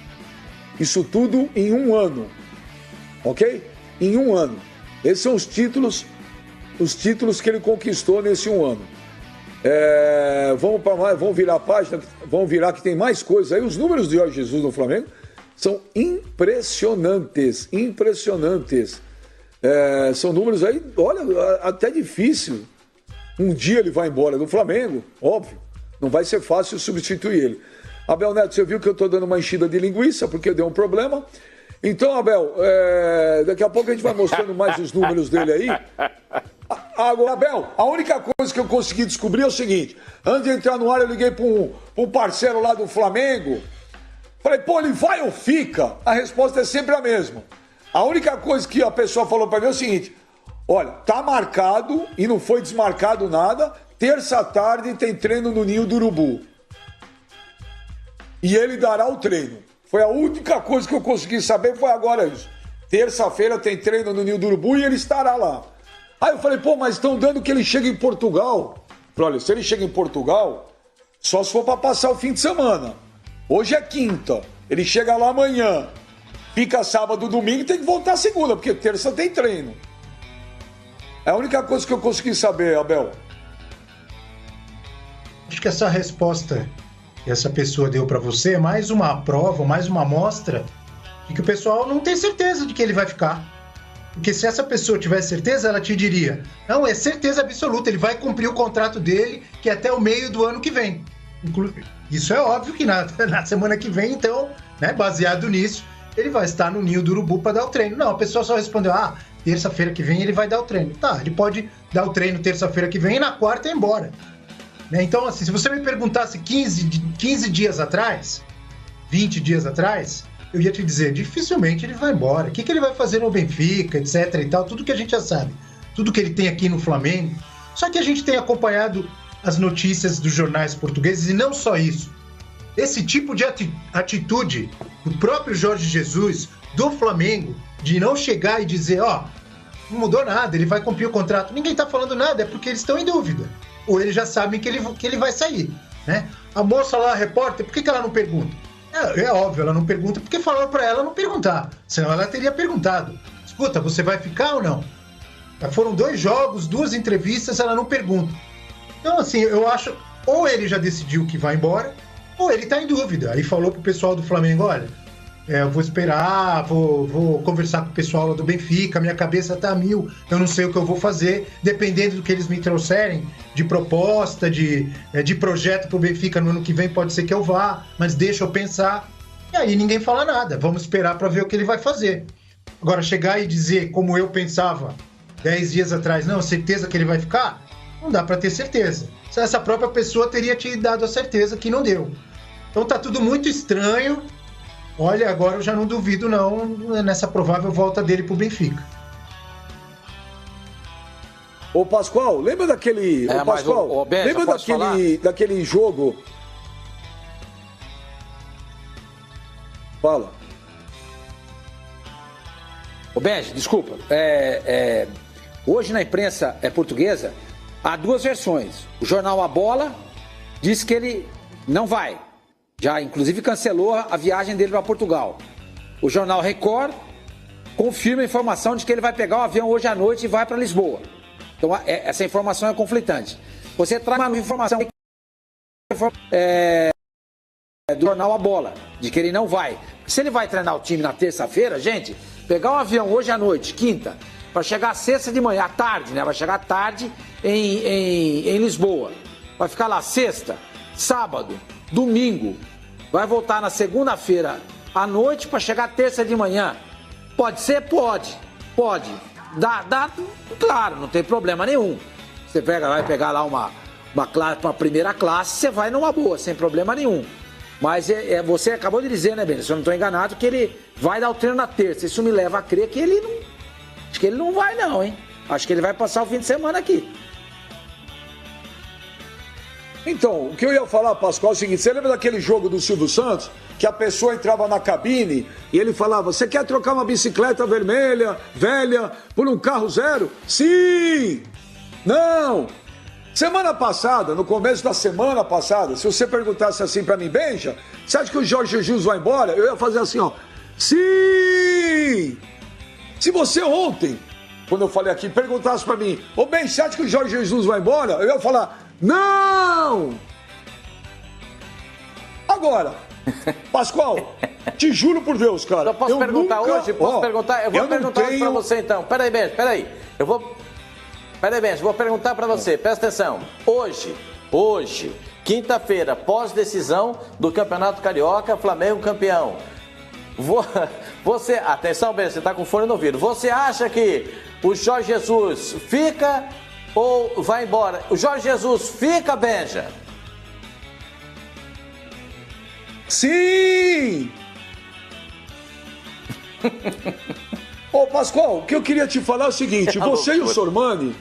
Isso tudo em 1 ano, ok? Em 1 ano. Esses são os títulos que ele conquistou nesse 1 ano. Vamos virar a página, vamos virar que tem mais coisas aí. Os números de Jorge Jesus no Flamengo são impressionantes, impressionantes. São números aí, olha, até difícil. Um dia ele vai embora do Flamengo, óbvio. Não vai ser fácil substituir ele. Abel Neto, você viu que eu estou dando uma enchida de linguiça porque deu um problema. Então, Abel, daqui a pouco a gente vai mostrando mais os números dele aí. Agora, Abel, a única coisa que eu consegui descobrir é o seguinte. Antes de entrar no ar, eu liguei para um parceiro lá do Flamengo. Falei, pô, ele vai ou fica? A resposta é sempre a mesma. A única coisa que a pessoa falou para mim é o seguinte. Olha, tá marcado e não foi desmarcado nada. Terça à tarde tem treino no Ninho do Urubu. E ele dará o treino. Foi a única coisa que eu consegui saber, foi agora isso. Terça-feira tem treino no Ninho do Urubu e ele estará lá. Aí eu falei, pô, mas estão dando que ele chega em Portugal. Falei, olha, se ele chega em Portugal, só se for para passar o fim de semana. Hoje é quinta, ele chega lá amanhã. Fica sábado, domingo e tem que voltar segunda, porque terça tem treino. É a única coisa que eu consegui saber, Abel. Acho que essa resposta que essa pessoa deu para você é mais uma prova, mais uma amostra de que o pessoal não tem certeza de que ele vai ficar. Porque se essa pessoa tivesse certeza, ela te diria, não, é certeza absoluta, ele vai cumprir o contrato dele, que é até o meio do ano que vem. Isso é óbvio que na semana que vem, então, né, baseado nisso, ele vai estar no Ninho do Urubu para dar o treino. Não, a pessoa só respondeu, terça-feira que vem ele vai dar o treino. Tá, ele pode dar o treino terça-feira que vem e na quarta ir embora. né? Então, assim, se você me perguntasse 15 dias atrás, 20 dias atrás, eu ia te dizer, dificilmente ele vai embora. O que ele vai fazer no Benfica, etc e tal, tudo que a gente já sabe. Tudo que ele tem aqui no Flamengo. Só que a gente tem acompanhado as notícias dos jornais portugueses e não só isso. Esse tipo de atitude do próprio Jorge Jesus, do Flamengo, de não chegar e dizer, ó, não mudou nada, ele vai cumprir o contrato. Ninguém tá falando nada, é porque eles estão em dúvida. Ou eles já sabem que ele vai sair, né? A moça lá, a repórter, por que ela não pergunta? É óbvio, ela não pergunta porque falaram para ela não perguntar. Senão ela teria perguntado. Escuta, você vai ficar ou não? Foram 2 jogos, 2 entrevistas, ela não pergunta. Então, assim, eu acho, ou ele já decidiu que vai embora, ou ele tá em dúvida. Aí falou pro pessoal do Flamengo, olha, eu vou esperar, vou conversar com o pessoal lá do Benfica, minha cabeça tá a mil, eu não sei o que eu vou fazer, dependendo do que eles me trouxerem, de proposta, de projeto pro Benfica no ano que vem, pode ser que eu vá, mas deixa eu pensar. E aí ninguém fala nada, vamos esperar para ver o que ele vai fazer. Agora, chegar e dizer, como eu pensava 10 dias atrás, não, certeza que ele vai ficar? Não dá para ter certeza. Essa própria pessoa teria te dado a certeza que não deu. Então tá tudo muito estranho. Olha, agora eu já não duvido não nessa provável volta dele pro Benfica. Ô Pascoal, lembra daquele... Ô Pascoal, Benja, lembra daquele jogo... Fala. Ô Benja, desculpa. Hoje na imprensa portuguesa há 2 versões. O jornal A Bola diz que ele não vai. Já, inclusive, cancelou a viagem dele para Portugal. O jornal Record confirma a informação de que ele vai pegar o avião hoje à noite e vai para Lisboa. Então, essa informação é conflitante. Você traz uma informação do jornal A Bola, de que ele não vai. Se ele vai treinar o time na terça-feira, gente, pegar um avião hoje à noite, quinta, para chegar sexta de manhã, à tarde, né? Vai chegar tarde em Lisboa. Vai ficar lá sexta, sábado, domingo. Vai voltar na segunda-feira à noite para chegar terça de manhã. Pode ser? Pode. Dá, claro, não tem problema nenhum. Você vai pegar lá uma primeira classe, você vai numa boa, sem problema nenhum. Mas você acabou de dizer, né, Ben? Se eu não estou enganado, que ele vai dar o treino na terça. Isso me leva a crer que ele não... Acho que ele não vai não, hein? Acho que ele vai passar o fim de semana aqui. Então, o que eu ia falar, Pascoal, é o seguinte, você lembra daquele jogo do Silvio Santos? Que a pessoa entrava na cabine e ele falava, você quer trocar uma bicicleta velha, por um carro zero? Sim! Não! Semana passada, no começo da semana passada, se você perguntasse assim pra mim, Benja, você acha que o Jorge Jesus vai embora? Eu ia fazer assim, ó, sim! Se você ontem, quando eu falei aqui, perguntasse pra mim, ô Ben, você acha que o Jorge Jesus vai embora? Eu ia falar, não! Agora, Pascoal, te juro por Deus, cara. Eu posso perguntar nunca... hoje? Posso perguntar? Eu vou perguntar hoje pra você então. Peraí, Ben, peraí. Peraí, Ben, vou perguntar pra você. Presta atenção. Hoje, quinta-feira, pós-decisão do Campeonato Carioca, Flamengo campeão. Você, atenção, Ben, você tá com fone no ouvido. Você acha que o Jorge Jesus fica ou vai embora? O Jorge Jesus fica, Benja? Sim! Ô, Pascoal, o que eu queria te falar é o seguinte, você e o Sormani,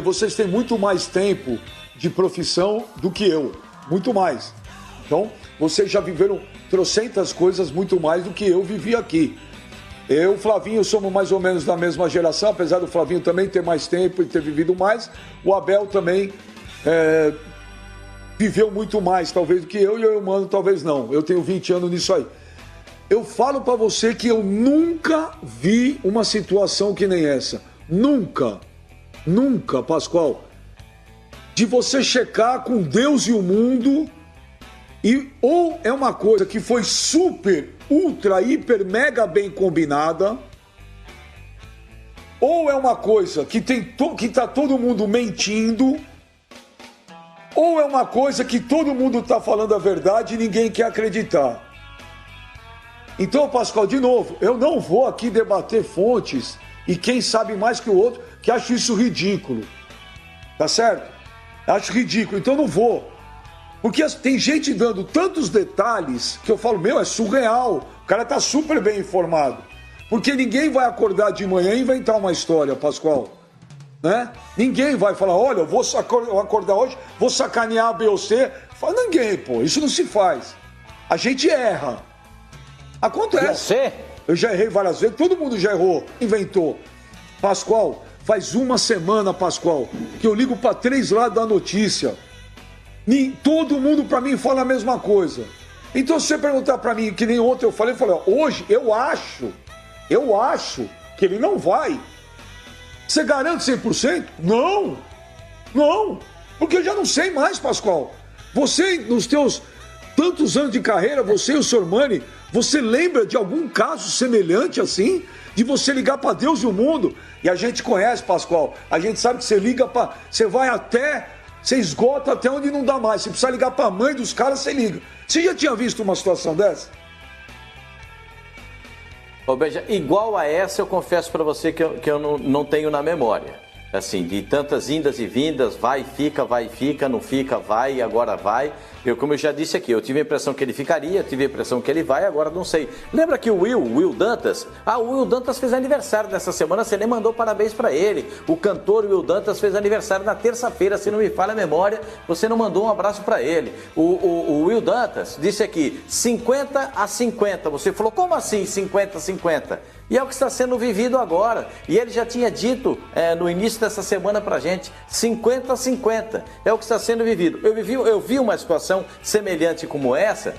vocês têm muito mais tempo de profissão do que eu, muito mais. Então, vocês já viveram trocentas coisas muito mais do que eu vivi aqui. Eu e o Flavinho somos mais ou menos da mesma geração, apesar do Flavinho também ter mais tempo e ter vivido mais, o Abel também viveu muito mais, talvez, do que eu, e o Mano talvez não. Eu tenho 20 anos nisso aí. Eu falo pra você que eu nunca vi uma situação que nem essa. Nunca, Pascoal, de você checar com Deus e o mundo, ou é uma coisa que foi super, ultra, hiper, mega bem combinada, ou é uma coisa que tá todo mundo mentindo, ou é uma coisa que todo mundo tá falando a verdade e ninguém quer acreditar. Então, Pascoal, de novo, eu não vou aqui debater fontes e quem sabe mais que o outro, que acho isso ridículo. Tá certo? Acho ridículo, então não vou. Porque tem gente dando tantos detalhes que eu falo, é surreal. O cara tá super bem informado. Porque ninguém vai acordar de manhã e inventar uma história, Pascoal. Né? Ninguém vai falar, olha, eu vou acordar hoje, vou sacanear A, B ou C. Fala, ninguém, pô, isso não se faz. A gente erra. Acontece. Você? Eu já errei várias vezes, todo mundo já errou, inventou. Pascoal, faz uma semana, Pascoal, que eu ligo para 3 lados da notícia. Todo mundo para mim fala a mesma coisa. Então se você perguntar para mim, que nem ontem eu falei, hoje eu acho que ele não vai. Você garante 100%? Não, porque eu já não sei mais, Pascoal. Você, nos teus tantos anos de carreira, você e o Sormani, você lembra de algum caso semelhante assim? De você ligar para Deus e o mundo? E a gente conhece, Pascoal, a gente sabe que você liga para... Você vai até... Você esgota até onde não dá mais. Se precisar ligar para a mãe dos caras, você liga. Você já tinha visto uma situação dessa? Ô, Beija, igual a essa, eu confesso para você que eu não tenho na memória. Assim, de tantas indas e vindas, vai, fica, não fica, vai, agora vai. Como eu já disse aqui, eu tive a impressão que ele ficaria, tive a impressão que ele vai, agora não sei. Lembra que o Will Dantas? O Will Dantas fez aniversário nessa semana, você nem mandou parabéns para ele. O cantor Will Dantas fez aniversário na terça-feira, se não me falha a memória, você não mandou um abraço para ele. O Will Dantas disse aqui, 50-50. Você falou, como assim 50-50? E é o que está sendo vivido agora. E ele já tinha dito no início dessa semana pra gente, 50-50. É o que está sendo vivido. Eu vi uma situação semelhante como essa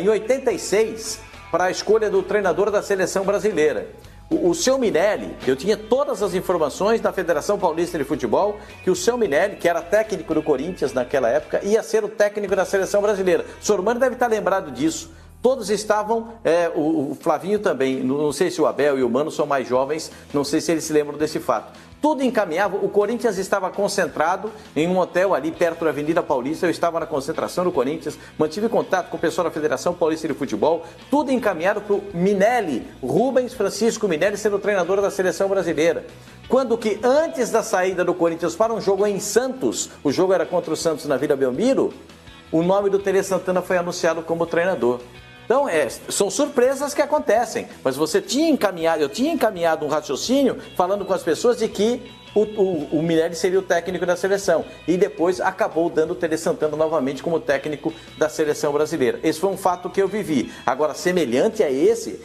em 86, para a escolha do treinador da seleção brasileira. O seu Minelli, eu tinha todas as informações da Federação Paulista de Futebol, que o seu Minelli, que era técnico do Corinthians naquela época, ia ser o técnico da seleção brasileira. O Sormani deve estar lembrado disso. Todos estavam, o Flavinho também, não sei se o Abel e o Mano são mais jovens, não sei se eles se lembram desse fato. Tudo encaminhava, o Corinthians estava concentrado em um hotel ali perto da Avenida Paulista, eu estava na concentração do Corinthians, mantive contato com o pessoal da Federação Paulista de Futebol, tudo encaminhado para o Minelli, Rubens Francisco Minelli sendo o treinador da seleção brasileira. Quando que antes da saída do Corinthians para um jogo em Santos, o jogo era contra o Santos na Vila Belmiro, o nome do Tele Santana foi anunciado como treinador. Então, são surpresas que acontecem, mas eu tinha encaminhado um raciocínio falando com as pessoas de que o Minelli seria o técnico da seleção e depois acabou dando o Tele Santana novamente como técnico da seleção brasileira. Esse foi um fato que eu vivi. Agora, semelhante a esse,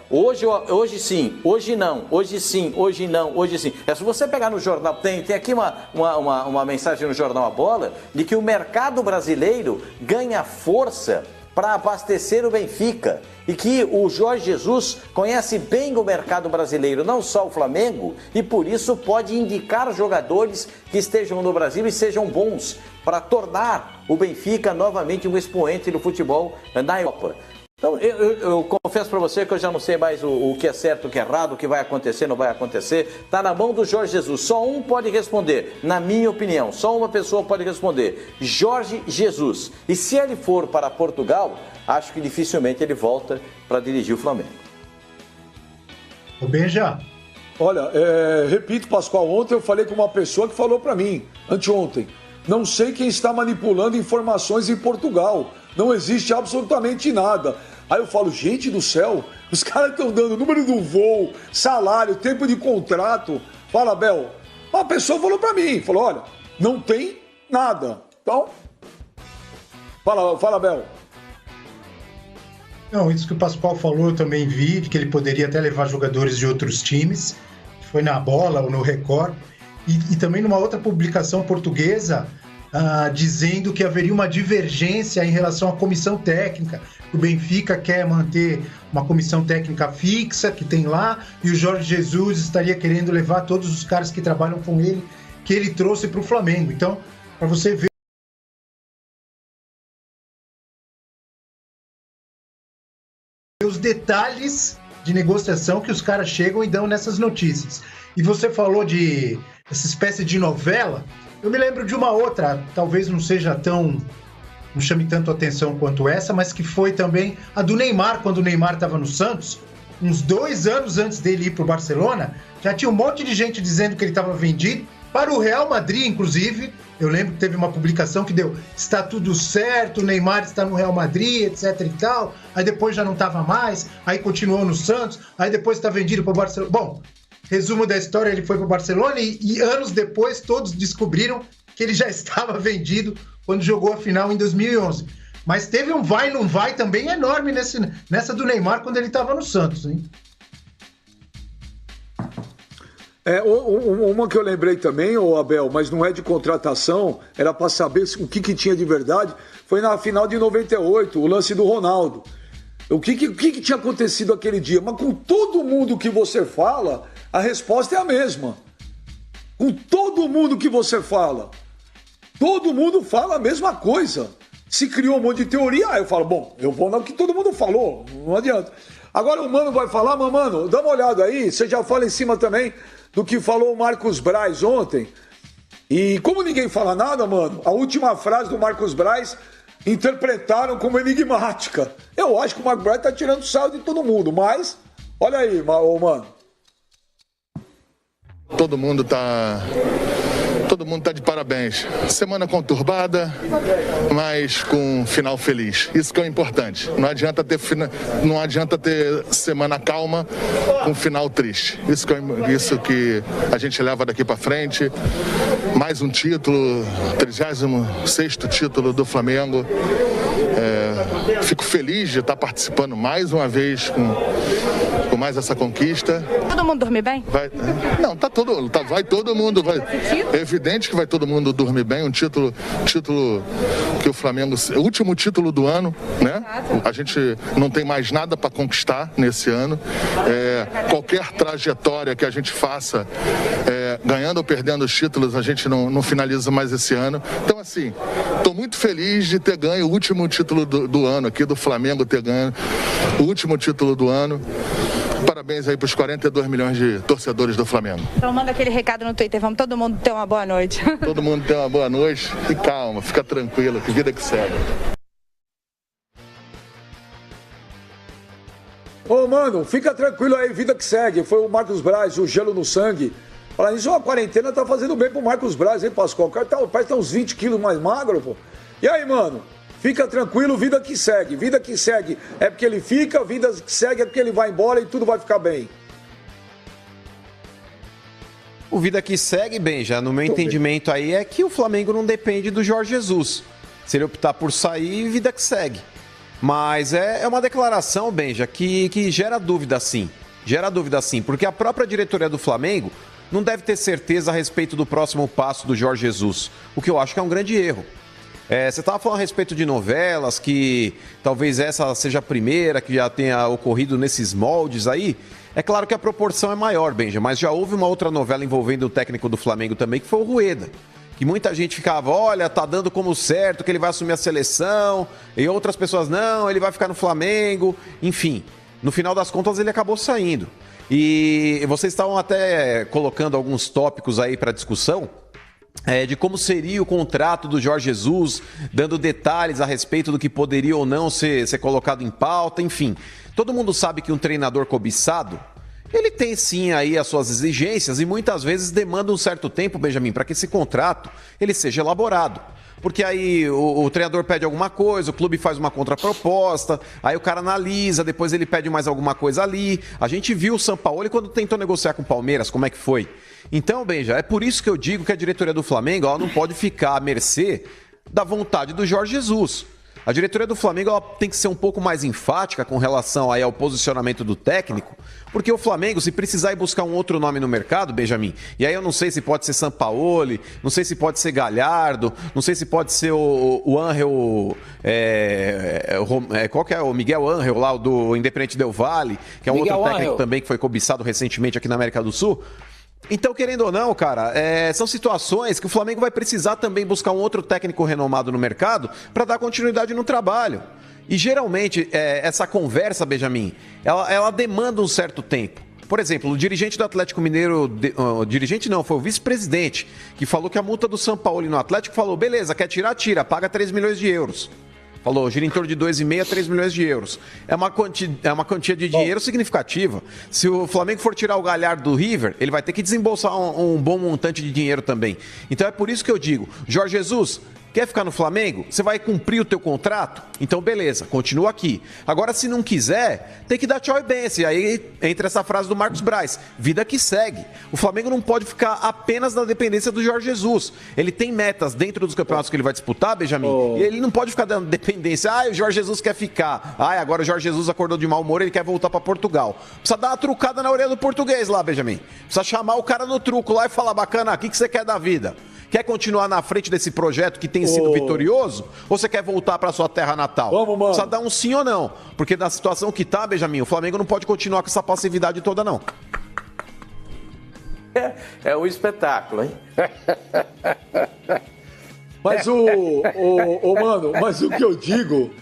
hoje sim, hoje não, hoje sim, hoje não, hoje sim. Se você pegar no jornal, tem aqui uma mensagem no jornal A Bola de que o mercado brasileiro ganha força para abastecer o Benfica e que o Jorge Jesus conhece bem o mercado brasileiro, não só o Flamengo, e por isso pode indicar jogadores que estejam no Brasil e sejam bons para tornar o Benfica novamente um expoente do futebol na Europa. Então, eu confesso para você que eu já não sei mais o que é certo, o que é errado, o que vai acontecer, não vai acontecer. Está na mão do Jorge Jesus. Só um pode responder, na minha opinião. Só uma pessoa pode responder. Jorge Jesus. E se ele for para Portugal, acho que dificilmente ele volta para dirigir o Flamengo. O Benja. Olha, repito, Pascoal, ontem eu falei com uma pessoa que falou para mim, anteontem, não sei quem está manipulando informações em Portugal. Não existe absolutamente nada. Aí eu falo, gente do céu, os caras estão dando número do voo, salário, tempo de contrato. Fala, Abel. Uma pessoa falou pra mim, falou, olha, não tem nada. Então, fala, Abel. Não, isso que o Pascoal falou eu também vi, que ele poderia até levar jogadores de outros times. Foi na Bola ou no Record. E também numa outra publicação portuguesa, dizendo que haveria uma divergência em relação à comissão técnica. O Benfica quer manter uma comissão técnica fixa que tem lá e o Jorge Jesus estaria querendo levar todos os caras que trabalham com ele, que ele trouxe para o Flamengo. Então, para você ver os detalhes de negociação que os caras chegam e dão nessas notícias. E você falou de essa espécie de novela. Eu me lembro de uma outra, talvez não seja não chame tanto atenção quanto essa, mas que foi também a do Neymar, quando o Neymar estava no Santos, uns 2 anos antes dele ir para o Barcelona, já tinha um monte de gente dizendo que ele estava vendido, Para o Real Madrid, inclusive, eu lembro que teve uma publicação que deu: está tudo certo, o Neymar está no Real Madrid, etc e tal. Aí depois já não estava mais, aí continuou no Santos, aí depois está vendido para o Barcelona. Bom, resumo da história, ele foi para o Barcelona e anos depois todos descobriram que ele já estava vendido quando jogou a final em 2011. Mas teve um vai não vai também enorme nessa do Neymar quando ele estava no Santos, hein? Uma que eu lembrei também, Abel, mas não é de contratação, era para saber o que tinha de verdade, foi na final de 98, o lance do Ronaldo. O que tinha acontecido aquele dia? Mas com todo mundo que você fala, a resposta é a mesma. Com todo mundo que você fala, todo mundo fala a mesma coisa. Se criou um monte de teoria, aí eu falo, bom, eu vou no que todo mundo falou, não adianta. Agora o Mano vai falar, mas Mano, dá uma olhada aí, você já fala em cima também do que falou o Marcos Braz ontem. E como ninguém fala nada, Mano, a última frase do Marcos Braz interpretaram como enigmática. Eu acho que o Marcos Braz tá tirando sarro de todo mundo, mas olha aí, Mano. Todo mundo tá de parabéns. Semana conturbada, mas com um final feliz. Isso que é o importante. Não adianta ter semana calma com um final triste. Isso que a gente leva daqui para frente. Mais um título, 36º título do Flamengo. Fico feliz de estar participando mais uma vez com mais essa conquista. Todo mundo dorme bem? Vai todo mundo. É evidente que vai todo mundo dormir bem. Um título que o Flamengo, o último título do ano, né? A gente não tem mais nada para conquistar nesse ano. Qualquer trajetória que a gente faça, ganhando ou perdendo os títulos, a gente não finaliza mais esse ano. Então, assim, estou muito feliz de ter ganho o último título do ano aqui do Flamengo, ter ganho o último título do ano. Parabéns aí para os 42 milhões de torcedores do Flamengo. Então manda aquele recado no Twitter, vamos todo mundo ter uma boa noite. Todo mundo ter uma boa noite e calma, fica tranquilo, que vida que segue. Mano, fica tranquilo aí, vida que segue. Foi o Marcos Braz, o gelo no sangue. Falando isso, a quarentena tá fazendo bem pro Marcos Braz, hein, Pascoal? O cara parece que tá uns 20 quilos mais magro, pô. E aí, mano? Fica tranquilo, vida que segue. Vida que segue é porque ele fica, vida que segue é porque ele vai embora e tudo vai ficar bem. O vida que segue, Benja, no meu entendimento aí, é que o Flamengo não depende do Jorge Jesus. Se ele optar por sair, vida que segue. Mas é uma declaração, Benja, que gera dúvida sim. Gera dúvida sim, porque a própria diretoria do Flamengo não deve ter certeza a respeito do próximo passo do Jorge Jesus. O que eu acho que é um grande erro. Você estava falando a respeito de novelas, que talvez essa seja a primeira que já tenha ocorrido nesses moldes aí. É claro que a proporção é maior, Benja, mas já houve uma outra novela envolvendo o técnico do Flamengo também, que foi o Rueda. Que muita gente ficava, olha, tá dando como certo que ele vai assumir a seleção, e outras pessoas, não, ele vai ficar no Flamengo. Enfim, no final das contas ele acabou saindo. E vocês estavam até colocando alguns tópicos aí para discussão. De como seria o contrato do Jorge Jesus, dando detalhes a respeito do que poderia ou não ser colocado em pauta, enfim. Todo mundo sabe que um treinador cobiçado, ele tem sim aí as suas exigências e muitas vezes demanda um certo tempo, Benjamin, para que esse contrato ele seja elaborado. Porque aí o treinador pede alguma coisa, o clube faz uma contraproposta, aí o cara analisa, depois ele pede mais alguma coisa ali. A gente viu o Sampaoli quando tentou negociar com o Palmeiras, como é que foi? Então, Benja, é por isso que eu digo que a diretoria do Flamengo ela não pode ficar à mercê da vontade do Jorge Jesus. A diretoria do Flamengo ela tem que ser um pouco mais enfática com relação aí ao posicionamento do técnico, porque o Flamengo, se precisar ir buscar um outro nome no mercado, Benjamin, e aí eu não sei se pode ser Sampaoli, não sei se pode ser Galhardo, não sei se pode ser o Ángel, qual que é o Miguel Ángel lá, do Independente Del Valle, que é um Miguel outro técnico Ángel. Também que foi cobiçado recentemente aqui na América do Sul. Então, querendo ou não, cara, são situações que o Flamengo vai precisar também buscar um outro técnico renomado no mercado para dar continuidade no trabalho. E geralmente, essa conversa, Benjamin, ela demanda um certo tempo. Por exemplo, o dirigente do Atlético Mineiro, dirigente não, foi o vice-presidente, que falou que a multa do Sampaoli no Atlético falou, beleza, quer tirar, tira, paga 3 milhões de euros. Falou, gira em torno de 2,5 a 3 milhões de euros. É uma quantia de dinheiro significativa. Se o Flamengo for tirar o Galhardo do River, ele vai ter que desembolsar um bom montante de dinheiro também. Então é por isso que eu digo, Jorge Jesus, quer ficar no Flamengo? Você vai cumprir o teu contrato? Então beleza, continua aqui. Agora se não quiser, tem que dar tchau e benção. Aí entra essa frase do Marcos Braz, vida que segue. O Flamengo não pode ficar apenas na dependência do Jorge Jesus. Ele tem metas dentro dos campeonatos que ele vai disputar, Benjamin, e ele não pode ficar dando dependência. Ah, o Jorge Jesus quer ficar. Ah, agora o Jorge Jesus acordou de mau humor, ele quer voltar para Portugal. Precisa dar uma trucada na orelha do português lá, Benjamin. Precisa chamar o cara no truco lá e falar, bacana, o que você quer da vida? Quer continuar na frente desse projeto que tem sido vitorioso? Ou você quer voltar para sua terra natal? Vamos, mano. Precisa dar um sim ou não. Porque na situação que tá, Benjamin, o Flamengo não pode continuar com essa passividade toda, não. É um espetáculo, hein? Mas mano, mas o que eu digo,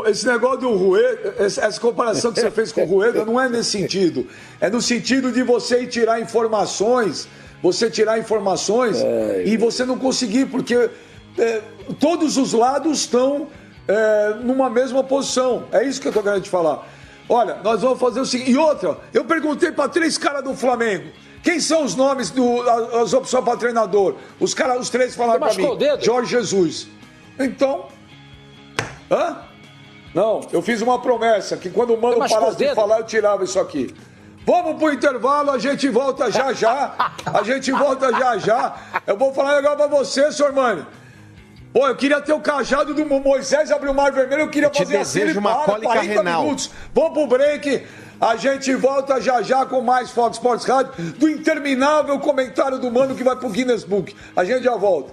esse negócio do Rueda, essa comparação que você fez com o Rueda não é nesse sentido. É no sentido de você ir tirar informações, e você não conseguir, porque todos os lados estão numa mesma posição. É isso que eu tô querendo te falar. Olha, nós vamos fazer o seguinte. E outra, eu perguntei para 3 caras do Flamengo. Quem são os nomes, as opções para treinador? Os 3 falaram para mim. Jorge Jesus. Então. Hã? Não, eu fiz uma promessa que quando o Mano parasse de falar, eu tirava isso aqui. Vamos pro intervalo, a gente volta já já. Eu vou falar um negócio pra você, senhor Mano. Pô, eu queria ter o cajado do Moisés abrir o Mar Vermelho, eu queria fazer assim, ele uma cólica renal. Minutos. Vamos pro break. A gente volta já já com mais Fox Sports Rádio, do interminável comentário do Mano que vai pro Guinness Book. A gente já volta.